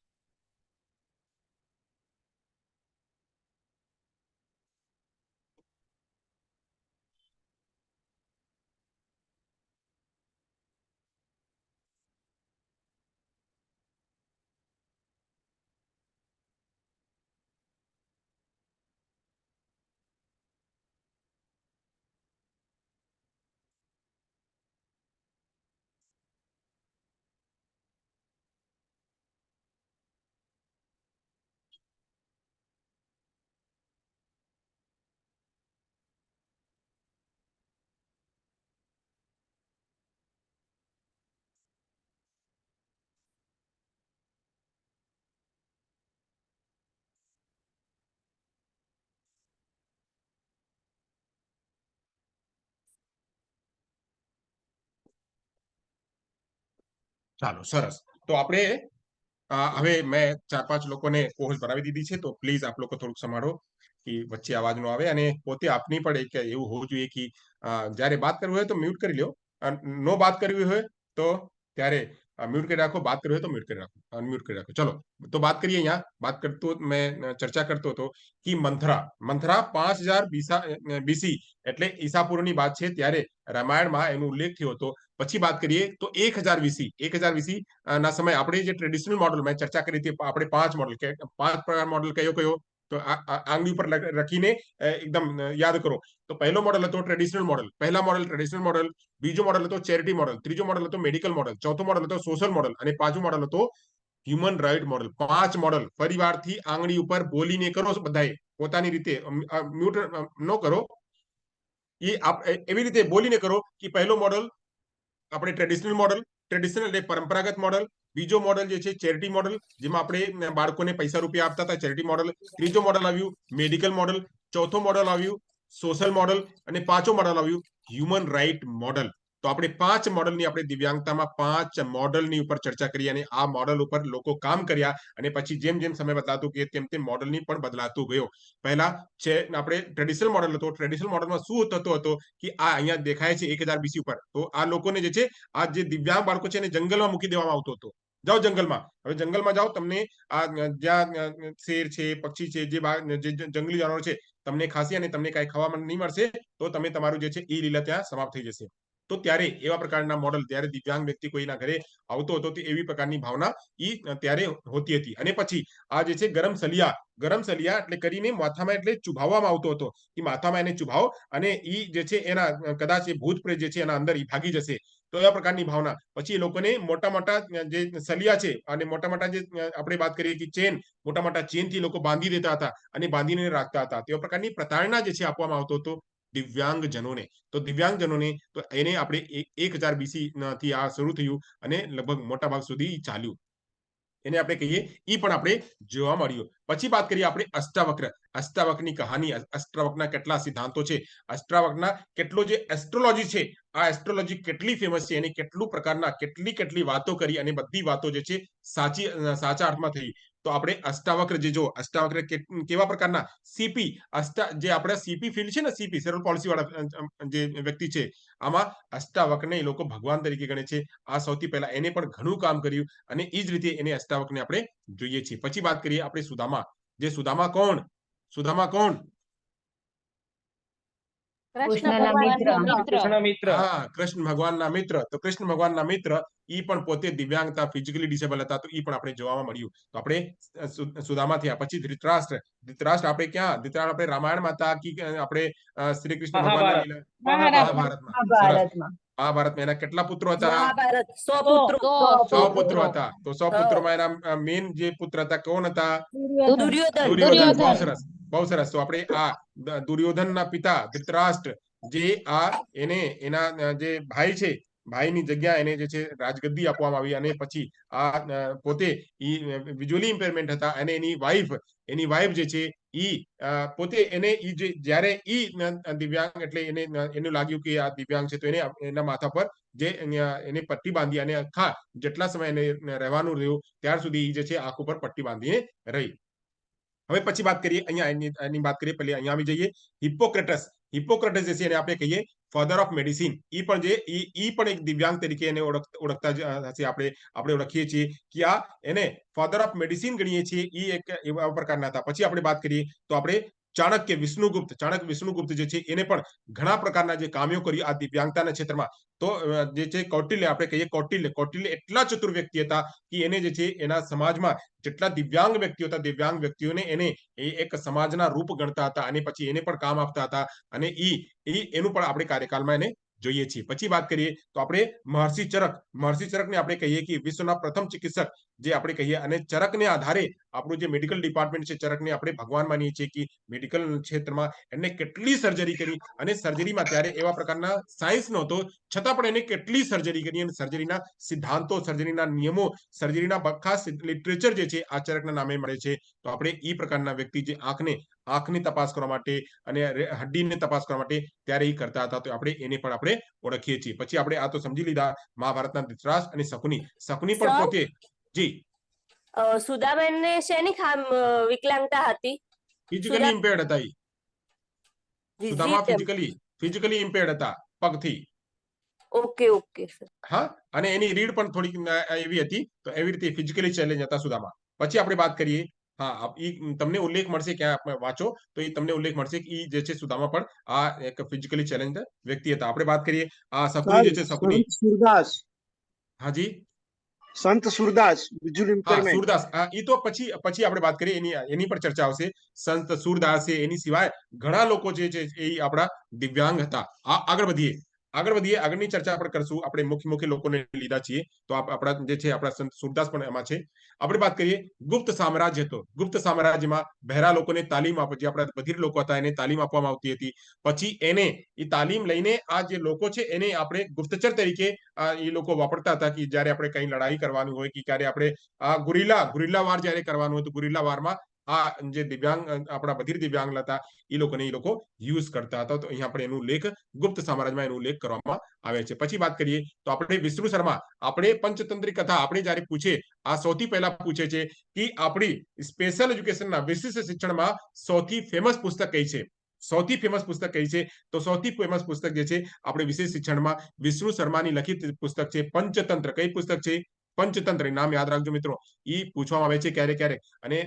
[SPEAKER 1] ચાલો, સરસ. તો આપણે હવે મેં 4-5 લોકોને કોહોસ્ટ બનાવી દીધી છે. તો પ્લીઝ આપ લોકો થોડુંક સંભાળો કે વચ્ચે અવાજ ન આવે અને પોતે આપની પણ એક એવું હોવું જોઈએ કે જ્યારે વાત કરવી હોય તો મ્યુટ કરી લો, નો વાત કરવી હોય તો ત્યારે म्यूट कर રાખો, बात करो तो म्यूट कर રાખો, अनम्यूट कर રાખો। चलो तो बात करिए, यहाँ बात करते मैं चर्चा करतो હતો कि મંથરા 5000 બીસી એટલે ઈસાપૂર્વની વાત છે ત્યારે રામાયણમાં એનો ઉલ્લેખ થયો હતો। પછી વાત કરીએ તો 1000 વીસી ના સમય આપણે જે ટ્રેડિશનલ મોડલ મેં ચર્ચા કરી હતી, આપણે 5 મોડલ કે 5 પ્રકાર મોડલ કયો તો આંગળી ઉપર રખીને એકદમ યાદ કરો। તો પહેલો મોડલ હતો ટ્રેડિશનલ મોડલ, પહેલા મોડલ ટ્રેડિશનલ મોડલ, બીજો મોડલ હતો ચેરિટી મોડલ, ત્રીજો મોડલ હતો મેડિકલ મોડલ, ચોથો મોડલ હતો સોશિયલ મોડલ અને પાંચમો મોડલ હતો હ્યુમન રાઇટ મોડલ। 5 મોડલ ફરીવારથી આંગળી ઉપર બોલીને કરો બધાએ પોતાની રીતે, મ્યુટ ન કરો, એવી રીતે બોલીને કરો કે પહેલો મોડલ આપણે ટ્રેડિશનલ એટલે પરંપરાગત મોડલ, બીજો મોડલ જે છે ચેરિટી મોડલ, જેમાં આપણે બાળકોને પૈસા રૂપિયા આપતા હતા, ચેરિટી મોડલ, ત્રીજો મોડલ આવ્યું મેડિકલ મોડલ, ચોથો મોડલ આવ્યું સોશિયલ મોડલ અને પાંચમો મોડલ આવ્યું હ્યુમન રાઇટ મોડલ। તો આપણે 5 મોડલની આપણે દિવ્યાંગતામાં 5 મોડલની ઉપર ચર્ચા કરી અને આ મોડલ ઉપર લોકો કામ કર્યા અને પછી જેમ જેમ સમય બદલાતો કે તેમ તેમ મોડલની પણ બદલાતું ગયો। પહેલા છે આપણે ટ્રેડિશનલ મોડલ હતો, ટ્રેડિશનલ મોડલમાં શું થતો હતો કે આ અહીંયા દેખાય છે 1000 બીસી ઉપર, તો આ લોકોને જે છે આ જે દિવ્યાંગ બાળકો છે એને જંગલમાં મૂકી દેવામાં આવતો હતો। જાઓ જંગલમાં, હવે જંગલમાં જાઓ, તમને આ જ્યાં શેર છે, પક્ષી છે, જે જંગલી જાનવર છે, તમને ખાસી અને તમને કઈ ખાવામાં નહીં મળશે તો તમે તમારું જે છે એ લીલા ત્યાં સમાપ્ત થઈ જશે। તો ત્યારે એવા પ્રકારના મોડલ, ત્યારે દિવ્યાંગ વ્યક્તિ કોઈના ઘરે આવતો હતો તો એવી પ્રકારની ભાવના ત્યારે હોતી હતી। અને પછી આ જે છે ગરમ સલિયા એટલે કરીને માથામાં એટલે ચુભાવવામાં આવતો હતો કે માથામાં એને ચુભાવો અને ઈ જે છે એના કદાચ એ ભૂત પ્રેત જે છે એના અંદર ઈ ભાગી જશે, તો એવા પ્રકારની ભાવના। પછી એ લોકોને મોટા જે સલિયા છે અને મોટા જે આપણે વાત કરીએ કે ચેન, મોટા ચેન થી લોકો બાંધી દેતા હતા અને બાંધીને રાખતા હતા। તેવા પ્રકારની પ્રતારણા જે છે આપવામાં આવતો હતો દિવ્યાંગજનોને। તો દિવ્યાંગજનોને તો એને આપણે 1000 બીસી થી આ શરૂ થયું અને લગભગ મોટા ભાગ સુધી ચાલ્યું, એને આપણે કહીએ ઈ પણ આપણે જોવા મળ્યું। પછી વાત કરીએ આપણે અષ્ટાવક્રની કહાની, અષ્ટાવક્રના કેટલા સિદ્ધાંતો છે, અષ્ટાવક્રના કેટલો જે એસ્ટ્રોલોજી છે, આ એસ્ટ્રોલોજી કેટલી ફેમસ છે, એને કેટલું પ્રકારના કેટલી વાતો કરી અને બધી વાતો જે છે સાચા અર્થમાં થઈ। તો આપણે અષ્ટાવક્ર જે જો અષ્ટાવક્ર કેવા પ્રકારના સીપી જે આપણે સીપી ફિલ્ડ છે ને, સીપી સેરેબ્રલ પોલિસી વાળા જે વ્યક્તિ છે, આમાં અષ્ટાવક્રને એ લોકો ભગવાન તરીકે ગણે છે। આ સૌથી પહેલા એને પણ ઘણું કામ કર્યું અને એ જ રીતે એને અષ્ટાવક્રને આપણે જોઈએ છીએ। પછી વાત કરીએ આપણે સુદામા, જે સુદામા કોણ?
[SPEAKER 2] કૃષ્ણ મિત્ર।
[SPEAKER 1] હા, કૃષ્ણ ભગવાનના મિત્ર। તો કૃષ્ણ ભગવાનના મિત્ર ઈ પણ પોતે દિવ્યાંગતા, ફિઝિકલી ડિસેબલ હતા, તો ઈ પણ આપણે જોવામાં મળ્યું। તો આપણે સુદામા થયા। પછી ધૃતરાષ્ટ્ર આપણે ક્યાં? ધૃતરાષ્ટ્ર આપણે રામાયણમાં હતા કે આપણે શ્રી કૃષ્ણ ભગવાનના મહાભારતમાં એના કેટલા પુત્રો હતા?
[SPEAKER 4] મહાભારત 100 પુત્રો
[SPEAKER 1] 100 પુત્રો હતા। તો 100 પુત્રોમાં એના મેઇન જે પુત્ર હતા કોણ હતા?
[SPEAKER 4] દુર્યોધન।
[SPEAKER 1] બહુ સરસ। તો આપણે આ દુર્યોધનના પિતા ધૃતરાષ્ટ્ર જે એના જે ભાઈ છે, ભાઈની જગ્યા એને જે છે રાજગદ્દી આપવામાં આવી અને પછી આ પોતે વિઝ્યુઅલી ઇમ્પેરમેન્ટ હતા અને એની વાઇફ જે છે ઈ પોતે એને જ્યારે ઈ દિવ્યાંગ એટલે એને લાગ્યું કે આ દિવ્યાંગ છે, તો એને એના માથા પર જે એને પટ્ટી બાંધી અને આખા જેટલા સમય એને રહેવાનું રહ્યું ત્યાર સુધી ઈ જે છે આંખ ઉપર પટ્ટી બાંધીને રહી। હવે પછી વાત કરીએ અહીંયા એની વાત કરીએ, પહેલે અહીંયા આવી જઈએ હિપ્પોક્રેટસ જે છે એને આપણે કહીએ ફાધર ઓફ મેડિસિન। ઈ પણ એક દિવ્યાંગ તરીકે એને ઓળખતા હશે, આપણે ઓળખીએ છીએ કે આ એને ફાધર ઓફ મેડિસિન ગણીએ છીએ, ઈ એક એવા પ્રકારના હતા। પછી આપણે વાત કરીએ તો આપણે ચાણક્ય વિષ્ણુગુપ્ત જે છે એને પણ ઘણા પ્રકારના જે કામ્યો કર્યું આ દિવ્યાંગતાના ક્ષેત્રમાં। તો જે છે કૌટિલ્ય આપણે કહીએ, કૌટિલ્ય એટલા ચતુર વ્યક્તિ હતા કે એને જે છે એના સમાજમાં જેટલા દિવ્યાંગ વ્યક્તિઓ હતા, દિવ્યાંગ વ્યક્તિઓને એને એક સમાજના રૂપ ગણતા હતા અને પછી એને પણ કામ આપતા હતા અને એનું પણ આપણે કાર્યકાળમાં એને જોઈએ છીએ। પછી વાત કરીએ તો આપણે મહર્ષિ ચરકને આપણે કહીએ કે વિશ્વના પ્રથમ ચિકિત્સક જે આપણે કહીએ, અને ચરકને આધારે આપણું જે મેડિકલ ડિપાર્ટમેન્ટ છે, ચરકને આપણે ભગવાન માનીએ છીએ કે મેડિકલ ક્ષેત્રમાં એમને કેટલી સર્જરી કરી અને સર્જરીમાં ત્યારે એવા પ્રકારના સાયન્સ નહોતો છતાં પણ એને કેટલી સર્જરી કરી અને સર્જરીના સિદ્ધાંતો, સર્જરીના નિયમો, સર્જરીના ખાસ લિટરેચર જે છે આ ચરકના નામે મળે છે। તો આપણે એ પ્રકારના વ્યક્તિ જે આંખની તપાસ કરવા માટે અને હડ્ડીની તપાસ કરવા માટે ત્યારે એ કરતા હતા, તો આપણે એને પણ આપણે ઓળખીએ છીએ। પછી આપણે આ તો સમજી લીધા મહાભારતના ધૃતરાષ્ટ્ર અને શકુની પણ પોતે જી
[SPEAKER 4] સુદામાને શેની વિકલાંગતા હતી?
[SPEAKER 1] ફિઝિકલી ઇમ્પેર્ડ હતા ઈ સુદામા ફિઝિકલી ઇમ્પેર્ડ હતા પગથી।
[SPEAKER 4] Okay okay sir.
[SPEAKER 1] હા, અને એની રીડ પણ થોડીક એવી હતી, તો એવી રીતે ફિઝિકલી ચેલેન્જ હતા સુદામા. પછી આપણે વાત કરીએ, હા, તમને ઉલ્લેખ મળશે ક્યાં આપણે વાંચો તો એ તમને ઉલ્લેખ મળશે કે ઈ જે છે સુદામા પણ આ એક ફિઝિકલી ચેલેન્જ વ્યક્તિ હતા. આપણે વાત કરીએ આ શકુની જે છે, શકુની.
[SPEAKER 7] સંત સુરદાસ,
[SPEAKER 1] હાજી,
[SPEAKER 7] સંત સુરદાસ, બીજું
[SPEAKER 1] હા,
[SPEAKER 7] રિક્વાયરમેન્ટ.
[SPEAKER 1] સુરદાસ. એ તો પછી આપણે વાત કરીએ, એની પર ચર્ચા આવશે. સંત સુરદાસ છે, એની સિવાય ઘણા લોકો જે છે એ આપણા દિવ્યાંગ હતા. આગળ વધીએ, આગળની ચર્ચા આપણે કરશું. આપણે મુખ્ય લોકોને લીધા છીએ, તો આપણા જે છે આપણા સંત સુરદાસ પણ એમાં છે. આપણે વાત કરીએ, ગુપ્ત સામ્રાજ્ય હતો. ગુપ્ત સામ્રાજ્યમાં બહેરા લોકોને તાલીમ આપવા, જે આપણા બધિર લોકો હતા એને તાલીમ આપવામાં આવતી હતી. પછી એ તાલીમ લઈને આ જે લોકો છે એને આપણે ગુપ્તચર તરીકે એ લોકો વાપરતા હતા, કે જયારે આપણે કઈ લડાઈ કરવાની હોય, કે ક્યારે આપણે આ ગુરિલ્લા વાર જયારે કરવાનું હોય, તો ગુરિલ્લા વારમાં આ જે દિવ્યાંગ આપણા બધિર દિવ્યાંગ હતા એ લોકો યુઝ કરતા હતા. તો અહીંયા આપણે એનું ઉલ્લેખ ગુપ્ત સામ્રાજ્યમાં એનો ઉલ્લેખ કરવામાં આવે છે. પછી વાત કરીએ તો આપણે વિષ્ણુ શર્મા, આપણે પંચતંત્રી કથા આપણે જયારે પૂછે, આ સૌથી પહેલા પૂછે છે કે આપણી સ્પેશિયલ એજ્યુકેશનના વિશિષ્ટ શિક્ષણમાં સૌથી ફેમસ પુસ્તક કઈ છે? સૌથી ફેમસ પુસ્તક કઈ છે? તો સૌથી ફેમસ પુસ્તક જે છે આપણે વિશેષ શિક્ષણમાં વિષ્ણુ શર્માની લખિત પુસ્તક છે પંચતંત્ર. કઈ પુસ્તક છે? પંચતંત્ર. નામ યાદ રાખજો મિત્રો, એ પૂછવામાં આવે છે ક્યારેક. અને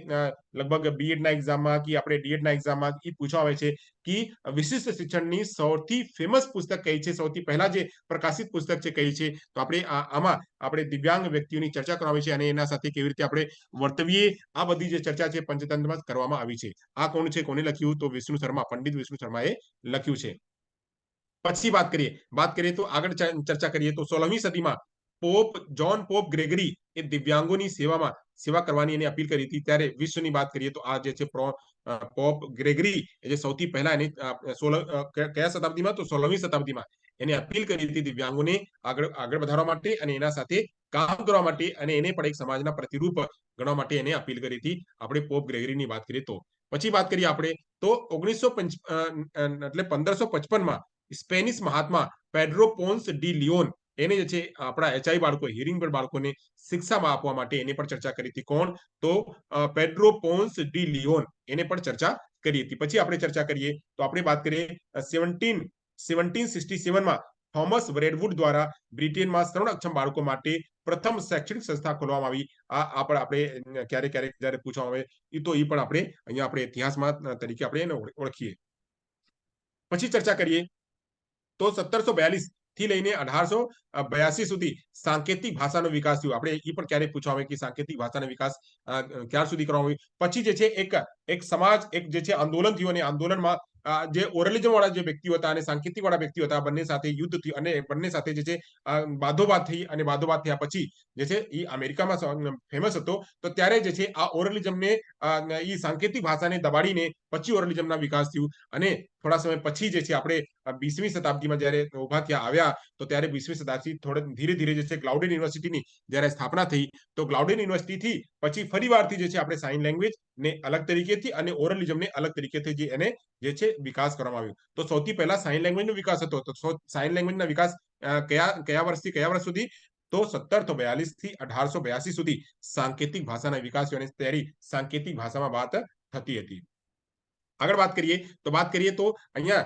[SPEAKER 1] લગભગ બીએડ ના એક્ઝામમાં કે આપણે ડીએડ ના એક્ઝામમાં એ પૂછવામાં આવે છે કે વિશિષ્ટ શિક્ષણની સૌથી ફેમસ પુસ્તક કઈ છે, સૌથી પહેલા જે પ્રકાશિત પુસ્તક છે કઈ છે? તો આપણે આમાં આપણે દિવ્યાંગ વ્યક્તિઓની ચર્ચા કરવામાં છે, અને એના સાથે કેવી રીતે આપણે વર્તવીએ, આ બધી જે ચર્ચા છે પંચતંત્રમાં કરવામાં આવી છે. આ કોણ છે, કોને લખ્યું? તો વિષ્ણુ શર્મા, પંડિત વિષ્ણુ શર્માએ લખ્યું છે. પછી વાત કરીએ તો આગળ ચર્ચા કરીએ તો 16મી સદીમાં જોન પોપ ગ્રેગરી એ દિવ્યાંગોની સેવા કરવાની એને અપીલ કરી હતી. ત્યારે વિશ્વની વાત કરીએ તો આ જે છે પોપ ગ્રેગરી, જે સૌથી પહેલા એની કયા શતાબ્દીમાં? તો 16મી શતાબ્દીમાં એને અપીલ કરી હતી દિવ્યાંગોને આગળ વધારવા માટે, અને એના સાથે કામ કરવા માટે, અને એને પણ એક સમાજના પ્રતિરૂપ ગણવા માટે એને અપીલ કરી હતી. આપણે પોપ ગ્રેગરીની વાત કરીએ તો. પછી વાત કરીએ આપણે તો 1555માં સ્પેનિશ મહાત્મા પેડ્રો પોન્સ ડી લિયોન, એને જે છે આપણા એચઆઈ બાળકો, હિયરિંગ બાળકોને શિક્ષામાં આપવા માટે એને પણ ચર્ચા કરી હતી. કોણ? તો પેડ્રો પોન્સ ડી લિયોન, એને પણ ચર્ચા કરી હતી. પછી આપણે ચર્ચા કરીએ તો આપણે વાત કરીએ 1767માં થોમસ બ્રેડવુડ દ્વારા બ્રિટનમાં શ્રવણક્ષમ બાળકો માટે પ્રથમ શૈક્ષણિક સંસ્થા ખોલવામાં આવી. આ પણ આપણે ક્યારેક જયારે પૂછવામાં આવે તો એ પણ આપણે અહીંયા આપણે ઇતિહાસમાં તરીકે આપણે એને ઓળખીએ. પછી ચર્ચા કરીએ તો 1742 થી લઈને 1882 સુધી સાંકેતિક ભાષાનો વિકાસ થયો. આપણે એ પણ ક્યારેક પૂછવા આવે કે સાંકેતિક ભાષાનો વિકાસ ક્યાર સુધી કરવામાં આવ્યો. પછી જે છે એક સમાજ, એક જે છે આંદોલન થયું, અને આંદોલનમાં જે ઓરલિઝમ વાળા જે વ્યક્તિઓ હતા અને સાંકેતિક વાળા વ્યક્તિઓ હતા, બંને સાથે યુદ્ધ થયું, અને બંને સાથે જે છે બાદોબાદ થઈ, અને બાદોબાદ થયા પછી જે છે એ અમેરિકામાં ફેમસ હતો. તો ત્યારે જે છે આ ઓરલિઝમને એ સાંકેતિક ભાષાને દબાડીને પછી ઓરલિઝમના વિકાસ થયું. અને થોડા સમય પછી જે છે આપણે 20મી શતાબ્દીમાં જયારે ઉભા થયા આવ્યા, તો ત્યારે 20મી શતાબ્દી ધીરે ધીરે જે છે ગ્લાઉડન યુનિવર્સિટીની જયારે સ્થાપના થઈ, તો ગ્લાઉડન યુનિવર્સિટીથી પછી ફરીવારથી જે છે આપણે સાઇન લેંગ્વેજ ને અલગ તરીકેથી અને ઓરલિઝમને અલગ તરીકેથી જે એને જે છે વિકાસ કરવામાં આવ્યો. તો સૌથી પહેલા સાઇન લેંગ્વેજનો વિકાસ હતો. તો સાઇન લેંગ્વેજના વિકાસ કયા વર્ષથી કયા વર્ષ સુધી? તો 1742 થી 1882 સુધી સાંકેતિક ભાષાના વિકાસ અને ત્યારે સાંકેતિક ભાષામાં વાત થતી હતી. આગળ વાત કરીએ તો અહીંયા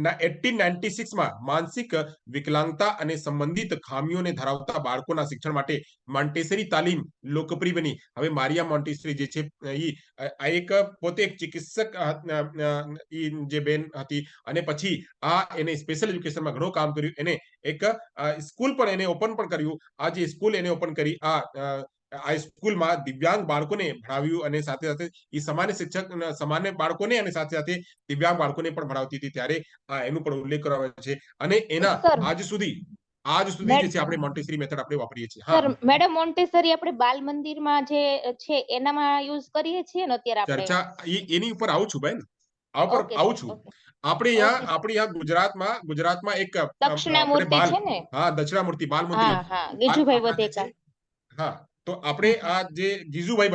[SPEAKER 1] 1896માં માનસિક વિકલાંગતા અને સંબંધિત ખામીઓને ધરાવતા બાળકોના શિક્ષણ માટે મોન્ટેસરી તાલીમ લોકપ્રિય બની. હવે મારિયા મોન્ટેસરી જે છે આ એક પોતે એક ચિકિત્સક જે બેન હતી, અને પછી એને સ્પેશિયલ એજ્યુકેશનમાં ઘણું કામ કર્યું. એને એક સ્કૂલ પણ એને ઓપન પણ કર્યું. આ જે સ્કૂલ એને ઓપન કરી, આ સ્કૂલમાં દિવ્યાંગ બાળકોને ભણાવ્યું, અને સાથે સાથે એ સામાન્ય બાળકોને અને સાથે સાથે દિવ્યાંગ બાળકોને પણ ભણાવતી હતી. ત્યારે એનું પણ ઉલ્લેખ કરવામાં આવે છે. અને એના આજ સુધી જે છે આપણે મોન્ટેસરી મેથડ આપણે વાપરીએ છીએ.
[SPEAKER 5] સર, મેડમ મોન્ટેસરી આપણે બાલ મંદિરમાં જે છે એનામાં યુઝ કરીએ છીએ ને અત્યારે આપણે.
[SPEAKER 1] ચર્ચા એની ઉપર આવું છું બેન, આવું છું. આપણે અહીંયા ગુજરાતમાં એક
[SPEAKER 5] દક્ષિણામૂર્તિ છે ને?
[SPEAKER 1] હા, દક્ષિણામૂર્તિ બાલ મંદિર.
[SPEAKER 5] હા, ગીજુભાઈ વધેકા.
[SPEAKER 1] હા, તો આપણે આ જે ગીજુભાઈ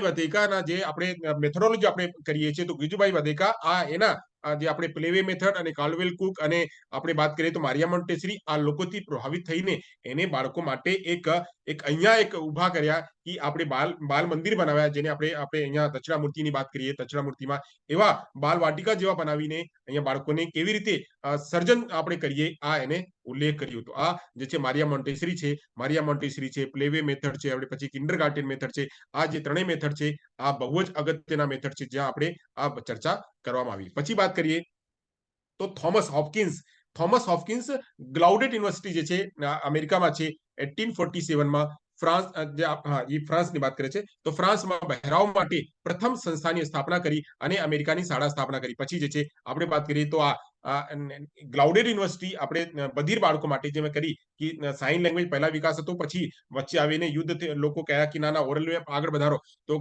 [SPEAKER 1] વધેકાના જે આપણે મેથોડોલોજી આપણે કરીએ છીએ, તો ગીજુભાઈ વધેકા એના જે આપણે પ્લેવે મેથડ અને કાર્લવેલ કુક અને આપણે વાત કરીએ તો મારિયા મોન્ટેસરી આ લોકોથી પ્રભાવિત થઈને એને બાળકો માટે એક અહીંયા એક ઊભા કર્યા કે આપણે બાલ મંદિર બનાવ્યા, જેને આપણે અહીંયા દક્ષિણામૂર્તિની વાત કરીએ, દક્ષિણામૂર્તિમાં એવા બાલ વાટિકા જેવા બનાવીને અહીંયા બાળકોને કેવી રીતે સર્જન આપણે કરીએ આ એને ઉલ્લેખ કર્યો. તો આ જે છે મારિયા મોન્ટેસરી છે, પ્લેવે મેથડ છે, આપણે પછી કિન્ડરગાર્ટન મેથડ છે. આ જે ત્રણેય મેથડ છે આ બહુ જ અગત્યના મેથડ છે જ્યાં આપણે આ ચર્ચા કરવામાં આવી. પછી વાત કરીએ તો થોમસ હોપકિન્સ ગ્લાઉડેડ યુનિવર્સિટી જે છે અમેરિકામાં છે 1847માં ફ્રાન્સની વાત કરે છે. તો ફ્રાન્સમાં બહેરાઓ માટે પ્રથમ સંસ્થાની સ્થાપના કરી અને અમેરિકાની શાળા સ્થાપના કરી. પછી જે છે આપણે વાત કરીએ તો આ ગ્લાઉડેડ યુનિવર્સિટી આપણે બધિર બાળકો માટે જે મેં કરી કે સાઇન લેંગ્વેજ પહેલા વિકાસ હતો, પછી વચ્ચે આવીને યુદ્ધ લોકો કહ્યા કે ના ઓરલ આગળ વધારો, તો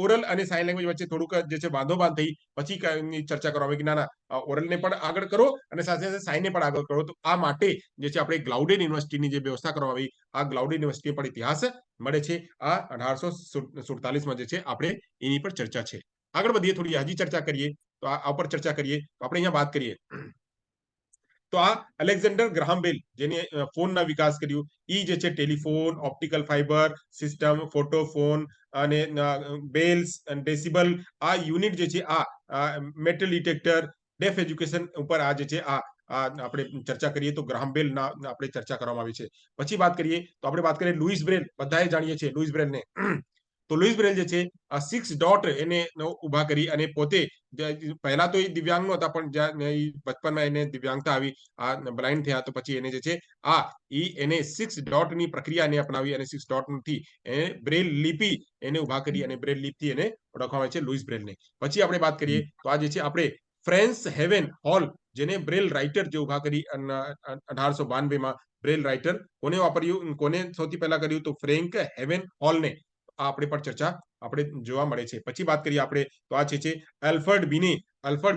[SPEAKER 1] ઓરલ અને સાઇન લેંગ્વેજ વચ્ચે થોડુંક જે છે બાંધોબાંધ થઈ. પછી ચર્ચા કરવામાં આવી કે ના ઓરલને પણ આગળ કરો અને સાથે સાથે સાઇનને પણ આગળ કરો. તો આ માટે જે છે આપણે ગ્લાઉડેડ યુનિવર્સિટીની જે વ્યવસ્થા કરવામાં આવી, આ ગ્લાઉડેડ યુનિવર્સિટી પણ ઇતિહાસ મળે છે. આ 1847માં જે છે આપણે એની પર ચર્ચા છે. આગળ વધીએ, થોડી હજી ચર્ચા કરીએ તો આ ઉપર ચર્ચા કરીએ તો આપણે અહીંયા વાત કરીએ તો આ અલેક્ઝાન્ડર ગ્રાહમ બેલ જેને ફોનના વિકાસ કર્યું, ઈ જે છે ટેલિફોન, ઓપ્ટિકલ ફાઇબર સિસ્ટમ, ફોટોફોન અને બેલ્સ અને ડેસિબલ આ યુનિટ જે છે આ મેટલ ડિટેક્ટર, ડેફ એજ્યુકેશન ઉપર આ જે છે આ આપણે ચર્ચા કરીએ તો ગ્રાહમ બેલ ના આપણે ચર્ચા કરવામાં આવી છે. પછી વાત કરીએ તો આપણે વાત કરીએ લુઈસ બ્રેલ, બધાએ જાણીએ છીએ લુઈસ બ્રેલને. તો લુઈસ બ્રેલ જે છે આ 6 ડોટ એને ઉભા કરી અને પોતે પહેલા તો એ દિવ્યાંગ નો હતા, પણ બચપનમાં એને દિવ્યાંગતા આવી, આ બ્લાઇન્ડ થયા, તો પછી એને જે છે એને 6 ડોટ ની પ્રક્રિયા એને અપનાવી અને 6 ડોટ થી એને બ્રેલ લિપિ એને ઉભા કરી અને બ્રેલ લિપિથી એને ઓળખવામાં આવે છે લુઈસ બ્રેલને. પછી આપણે વાત કરીએ તો આ જે છે આપણે ફ્રેન્સ હેવન હોલ જેને બ્રેલ રાઇટર જે ઉભા કરી 1892માં બ્રેલ રાઇટર કોને વાપર્યું, કોને સૌથી પહેલા કર્યું, તો ફ્રેન્ક હેવન હોલને. આપણે પણ ચર્ચા આપણે જોવા મળે છે. પછી વાત કરીએ આપણે તો આ છે એલ્ફર્ડ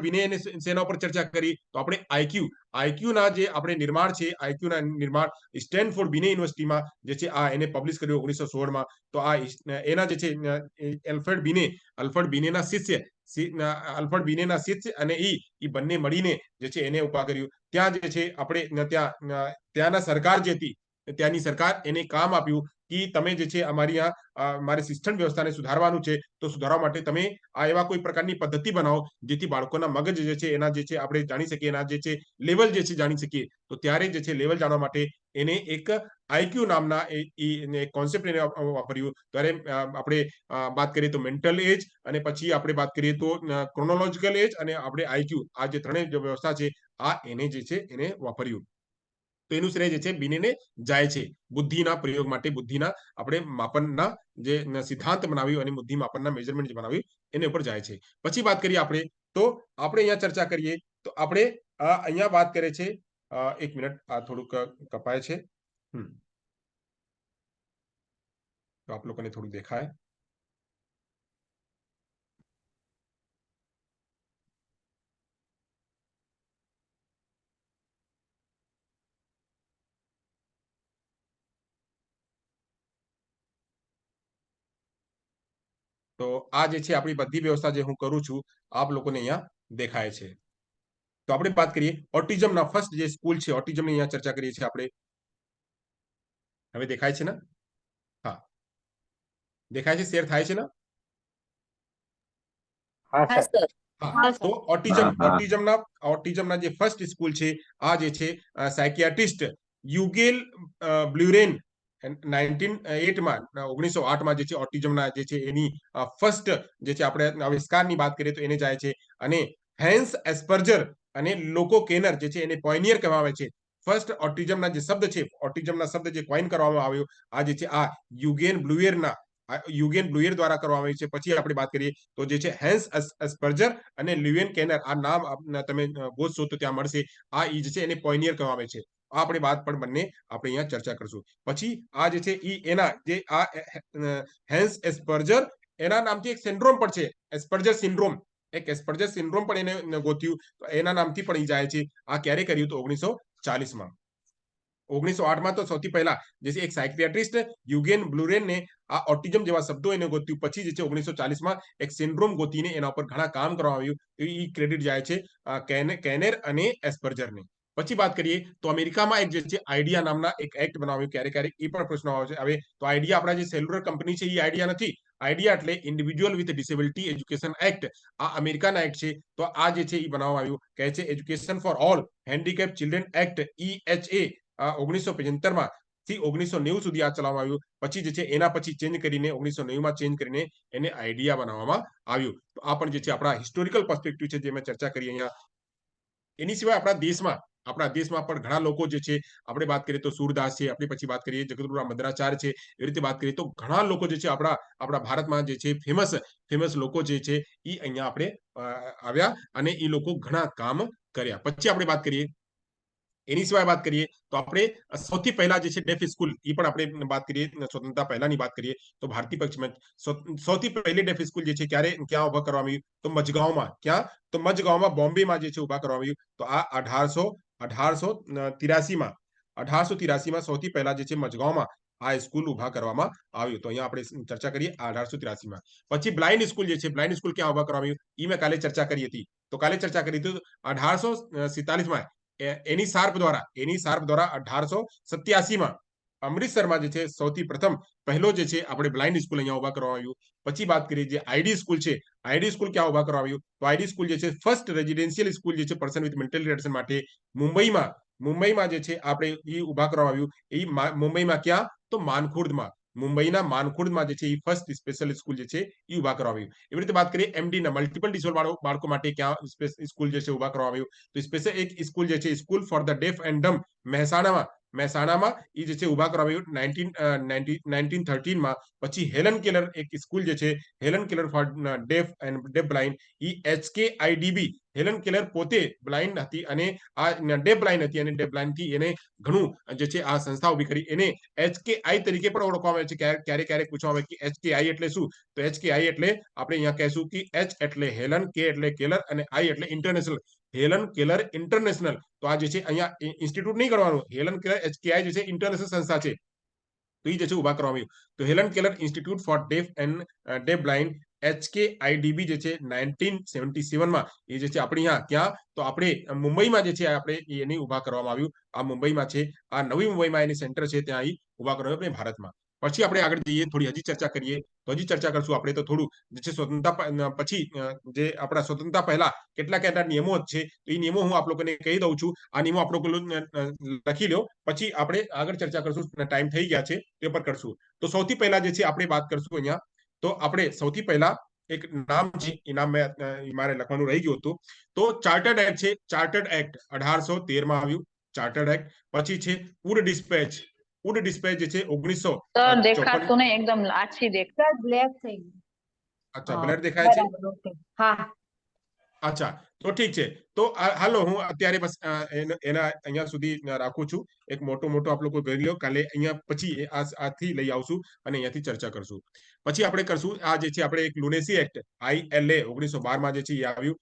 [SPEAKER 1] બિને એને શેના ઉપર ચર્ચા કરી, તો આપણે આઈક્યુ ના જે આપણે નિર્માણ છે, આઈક્યુ ના નિર્માણ સ્ટેનફોર્ડ બિને યુનિવર્સિટીમાં જે છે આ એને પબ્લિશ કર્યું 1916માં. તો આ એના જે છે એલ્ફર્ડ બિનેના શિષ્ય અને ઈ બંને મળીને જે છે એને ઉભા કર્યું. ત્યાં જે છે આપણે ત્યાંના સરકાર જે હતી, ત્યાંની સરકાર એને કામ આપ્યું કે તમે જે છે મારે શિક્ષણ વ્યવસ્થાને સુધારવાનું છે, તો સુધારવા માટે તમે આ એવા કોઈ પ્રકારની પદ્ધતિ બનાવો જેથી બાળકોના મગજ જે છે એના જે છે આપણે જાણી શકીએ, એના જે છે લેવલ જે છે જાણી શકીએ. તો ત્યારે જે છે લેવલ જાણવા માટે એને એક આઈક્યુ નામના કોન્સેપ્ટ એને વાપર્યું. ત્યારે આપણે વાત કરીએ તો મેન્ટલ એજ અને પછી આપણે વાત કરીએ તો ક્રોનોલોજીકલ એજ અને આપણે આઈક્યુ આ જે ત્રણેય વ્યવસ્થા છે આ એને જે છે એને વાપર્યું. તો એનું શ્રેય જે છે બિનેને જાય છે બુદ્ધિના પ્રયોગ માટે, બુદ્ધિના આપણે માપનના જે સિદ્ધાંત બનાવ્યું અને બુદ્ધિ માપનના મેજરમેન્ટ જે બનાવ્યું એને ઉપર જાય છે. પછી વાત કરીએ આપણે તો આપણે અહીંયા ચર્ચા કરીએ તો આપણે અહીંયા વાત કરે છે, એક મિનિટ આ થોડુંક કપાય છે, તો આપ લોકોને થોડું દેખાય. તો આ જે છે આપણી બધી વ્યવસ્થા જે હું કરું છું આપ લોકોને અહીંયા દેખાય છે. તો આપણે વાત કરીએ ઓટિઝમના ફર્સ્ટ જે સ્કૂલ છે, ઓટિઝમની અહીંયા ચર્ચા કરીએ છીએ આપણે. હવે દેખાય છે ને? હા, દેખાય છે, શેર થાય છે ને?
[SPEAKER 4] હા સર.
[SPEAKER 1] હા, તો ઓટિઝમના જે ફર્સ્ટ સ્કૂલ છે આ જે છે સાયકિયાટ્રિસ્ટ યુગેલ બ્લ્યુરેન 1908માં જે છે ઓટિઝમના જે છે એની ફર્સ્ટ જે છે આપણે આવિષ્કારની વાત કરીએ તો એને જાય છે. અને હેન્સ એસ્પર્જર અને લોકો કેનર જે છે એને પોઇનિયર કહેવામાં આવે છે. ફર્સ્ટ ઓટિઝમના જે શબ્દ છે, ઓટિઝમના શબ્દ જે કોઇન કરવામાં આવ્યો આ જે છે આ યુગેન બ્લુએર દ્વારા કરવામાં આવી છે. પછી આપણે વાત કરીએ તો જે છે હેન્સ એસ્પર્જર અને લ્યુએન કેનર આ નામ તમે ગોતશો તો ત્યાં મળશે. આ ઈ જે છે એને પોઇનિયર કહેવામાં આવે છે. આપણે વાત પણ બંને આપણે અહીંયા ચર્ચા કરશું. પછી આ જે છે એના જે આ હેન્સ એસ્પર્જર એના નામથી એક સિન્ડ્રોમ પણ છે, એસ્પર્જર સિન્ડ્રોમ, એક એસ્પર્જર સિન્ડ્રોમ પણ એને ગોત્યું, તો એના નામથી પણ ઈ જાય છે. આ ક્યારે કર્યું તો 1940માં. 1908 માં તો સૌથી પહેલા જે છે એક સાયકિયાટ્રિસ્ટ યુગેન બ્લુરેન ને આ ઓટિઝમ જેવા શબ્દો એને ગોત્યું. પછી જે છે 1940 માં એક સિન્ડ્રોમ ગોતીને એના ઉપર ઘણા કામ કરવામાં આવ્યું. એ ક્રેડિટ જાય છે કેનેર અને એસ્પર્જર ને. પછી વાત કરીએ તો અમેરિકામાં એક જે છે આઈડિયા નામના એક એક્ટ બનાવ્યું. ક્યારેક ક્યારેક એ પણ પ્રશ્ન આવે છે. હવે તો આઈડિયા આપણા જે સેલ્યુલર કંપની છે એ આઈડિયા નથી. આઈડિયા એટલે individual with disability education act. આ અમેરિકાના એક્ટ છે. તો આ જે છે એ બનાવવામાં આવ્યું. કહે છે education for all handicap children act EHA 1975 માં થી 1990 સુધી આ ચલાવવામાં આવ્યું. પછી જે છે એના પછી ચેન્જ કરીને 1990 માં ચેન્જ કરીને એને આઈડિયા બનાવવામાં આવ્યું. તો આ પણ જે છે આપણા હિસ્ટોરિકલ પર્સપેક્ટિવ છે જે મેં ચર્ચા કરી અહીંયા. એની સિવાય આપણા દેશમાં પણ ઘણા લોકો જે છે આપણે વાત કરીએ તો સૂરદાસ છે, આપણે પછી વાત કરીએ જગદગુરુરામ ભદ્રાચાર્ય છે, એવી રીતે વાત કરીએ તો ઘણા લોકો જે છે આપણા ભારતમાં જે છે ફેમસ લોકો જે છે એ અહીંયા આપણે આવ્યા અને એ લોકો ઘણા કામ કર્યા. પછી આપણે વાત કરીએ એની સિવાય વાત કરીએ તો આપણે સૌથી પહેલા જે છે ડેફ સ્કૂલ એ પણ આપણે વાત કરીએ સ્વતંત્રતા પહેલાની વાત કરીએ તો ભારતીય પક્ષમાં સૌથી પહેલી ડેફ સ્કૂલ જે છે ક્યાં ઉભા કરવામાં આવ્યું તો મજગાંવમાં. ક્યાં? તો મજગાંવમાં બોમ્બેમાં જે છે ઉભા કરવામાં આવ્યું. તો આ 1883 માં સૌથી પહેલા જે છે મજગાંવમાં આ સ્કૂલ ઉભા કરવામાં આવ્યું. તો અહીંયા આપણે ચર્ચા કરીએ 1883 માં. પછી બ્લાઇન્ડ સ્કૂલ જે છે બ્લાઇન્ડ સ્કૂલ ક્યાં ઉભા કરવામાં આવ્યું એ મેં કાલે ચર્ચા કરી હતી. તો કાલે ચર્ચા કરી હતી 1847 માં એની શાર્પ દ્વારા 1887 માં અમૃતસરમાં જે છે સૌથી પ્રથમ પહેલો જે છે આપણે બ્લાઇન્ડ સ્કૂલ અહીંયા ઉભા કરવામાં આવ્યું. પછી વાત કરીએ જે આઈડી સ્કૂલ છે, આઈડી સ્કૂલ ક્યાં ઉભા કરવામાં આવ્યું તો આઈડી સ્કૂલ જે છે ફર્સ્ટ રેઝિડેન્શિયલ સ્કૂલ જે છે પર્સન વિથ મેન્ટલ રિટાર્ડેશન માટે મુંબઈમાં જે છે આપણે એ ઉભા કરવામાં આવ્યું. એ મુંબઈમાં ક્યાં? તો માનખુર્દમાં. મુંબઈના માનખુર્દમાં જે છે એ ફર્સ્ટ સ્પેશિયલ સ્કૂલ જે છે એ ઉભા કરવામાં આવ્યું. એવી રીતે વાત કરીએ એમડી ના મલ્ટિપલ ડિસઓર્ડર બાળકો માટે ક્યાં સ્કૂલ જે છે ઉભા કરવામાં આવ્યું તો સ્પેશિયલ એક સ્કૂલ જે છે school for the deaf and dumb મહેસાણામાં એ જે છે ઉભા કરવામાં આવ્યું 1913 માં. પછી હેલન કેલર એક સ્કૂલ જે છે Helen Keller for deaf and deaf blind HKIDB. Helen Keller પોતે બ્લાઇન્ડ હતી અને આ ડેફ બ્લાઇન્ડ હતી અને ડેફ બ્લાઇન્ડ થી એને ઘણું જે છે આ સંસ્થા ઉભી કરી. એને HKI તરીકે પણ ઓળખવામાં આવે છે. ક્યારેક પૂછવામાં આવે કે HKI એટલે શું? તો HKI એટલે આપણે અહીંયા કહેશું કે H એટલે હેલન, K એટલે કેલર અને I એટલે ઇન્ટરનેશનલ. Helen Keller international. તો આ જે છે અહીંયા ઇન્સ્ટિટ્યૂટ નહીં કરવાનું. હેલન કેલર HKI જે છે ઇન્ટરનેશનલ સંસ્થા છે. તો એ જે છે ઉભા કરવામાં આવ્યું. તો Helen Keller institute for deaf and deaf blind HKIDB જે છે 1977 માં એ જે છે આપણે અહીંયા ક્યાં તો આપણે મુંબઈમાં જે છે આપણે એની ઉભા કરવામાં આવ્યું. આ મુંબઈમાં છે, આ નવી મુંબઈમાં એની સેન્ટર છે ત્યાં ઉભા કરવામાં આવ્યું ભારતમાં. પછી આપણે આગળ જઈએ થોડી હજી ચર્ચા કરીએ તો હજી ચર્ચા કરશું આપણે તો થોડું જે છે સ્વતંત્રતા પછી જે આપણા સ્વતંત્રતા પહેલા કેટલા નિયમો છે તો એ નિયમો હું આપ લોકોને કહી દઉં છું. આ નિયમો આપ લોકો લખી લો પછી આપણે આગળ ચર્ચા કરશું. ટાઈમ થઈ ગયા છે તે પર કરશું. તો સૌથી પહેલા જે છે આપણે વાત કરશું અહીંયા તો આપણે સૌથી પહેલા એક નામ છે એ નામ મારે લખવાનું રહી ગયું હતું. તો ચાર્ટર્ડ એક્ટ છે. ચાર્ટર્ડ એક્ટ 1813 માં આવ્યું ચાર્ટર્ડ એક્ટ. પછી છે વુડ ડિસ્પેચ જે છે 1954. અચ્છા બ્લેક દેખાય છે. અચ્છા તો ઠીક છે. તો હાલો હું અત્યારે બસ એના અહીંયા સુધી રાખું છું. એક મોટો આપ લોકો કરી લો. કાલે અહીંયા પછી આથી લઈ આવશું અને અહીંયાથી ચર્ચા કરશું. પછી આપણે કરશું આ જે છે આપણે એક લુનેસી એક્ટ ILA 1912 માં જે છે એ આવ્યું.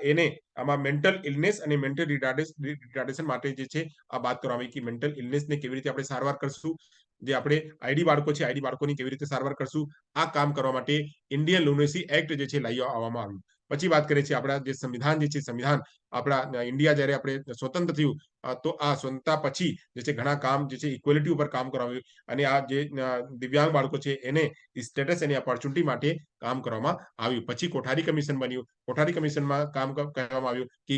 [SPEAKER 1] એને આમાં મેન્ટલ ઇલનેસ અને મેન્ટલ રિટાર્ડેશન માટે જે છે આ વાત કરવામાં આવી કે મેન્ટલ ઇલનેસ ને કેવી રીતે આપણે સારવાર કરશું. જે આપણે આઈડી બાળકો છે આઈડી બાળકોની કેવી રીતે સારવાર કરશું આ કામ કરવા માટે ઇન્ડિયન લુનેસી એક્ટ જે છે લઈ આવવામાં આવ્યું. પછી વાત કરીએ છીએ આપણા જે સંવિધાન જે છે સંવિધાન આપણા ઇન્ડિયા જયારે આપણે સ્વતંત્ર થયું તો આ સ્વતંત્રતા પછી જે છે ઘણા કામ જે છે ઇક્વેલિટી ઉપર કામ કરવામાં આવ્યું અને આ જે દિવ્યાંગ બાળકો છે એને સ્ટેટસ અને ઓપોર્ચ્યુનિટી માટે કામ કરવામાં આવ્યું. પછી કોઠારી કમિશન બન્યું. કોઠારી કમિશનમાં કામ કરવામાં આવ્યું કે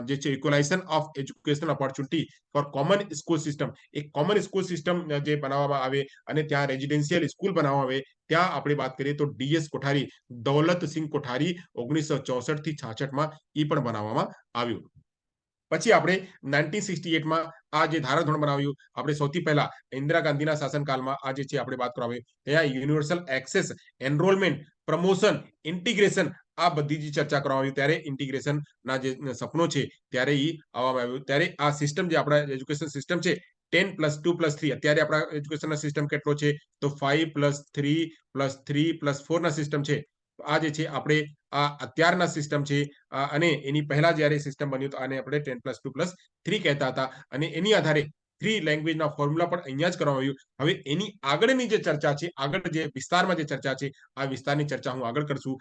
[SPEAKER 1] જે છે equalization of educational opportunity for common school system. એક કોમન સ્કૂલ સિસ્ટમ જે બનાવવામાં આવે અને ત્યાં રેઝિડેન્શિયલ સ્કૂલ બનાવવામાં આવે ત્યાં આપણે વાત કરીએ તો DS કોઠારી દૌલતસિંહ કોઠારી 1964 થી 66 માં એ પણ બનાવવામાં આવ્યું. પછી આપણે 1968 માં આ જે ધારાધોરણ બનાવ્યું આપણે સૌથી પહેલા ઇન્દિરા ગાંધીના શાસનકાળમાં આ જે છે આપણે વાત કરવા આવી ત્યાં universal access enrolment promotion integration આ બધી જ ચર્ચા કરવામાં આવી. ત્યારે ઇન્ટિગ્રેશન ના જે સપનો છે ત્યારે એ આવવામાં આવ્યું. ત્યારે આ સિસ્ટમ જે આપણા એજ્યુકેશન સિસ્ટમ છે 10+2+3 અત્યારે આપણા એજ્યુકેશન સિસ્ટમ કેટલો છે તો 5+3+3+4 ના સિસ્ટમ છે. આ જે છે આપણે આ અત્યારના સિસ્ટમ છે અને એની પહેલા જયારે સિસ્ટમ બન્યું તો આને આપણે 10+2+3 કહેતા હતા અને એની આધારે થ્રી લેંગ્વેજના ફોર્મ્યુલા પણ અહીંયા જ કરવામાં આવ્યું. હવે એની આગળની જે ચર્ચા છે, આગળ જે વિસ્તારમાં જે ચર્ચા છે, આ વિસ્તારની ચર્ચા હું આગળ કરશું.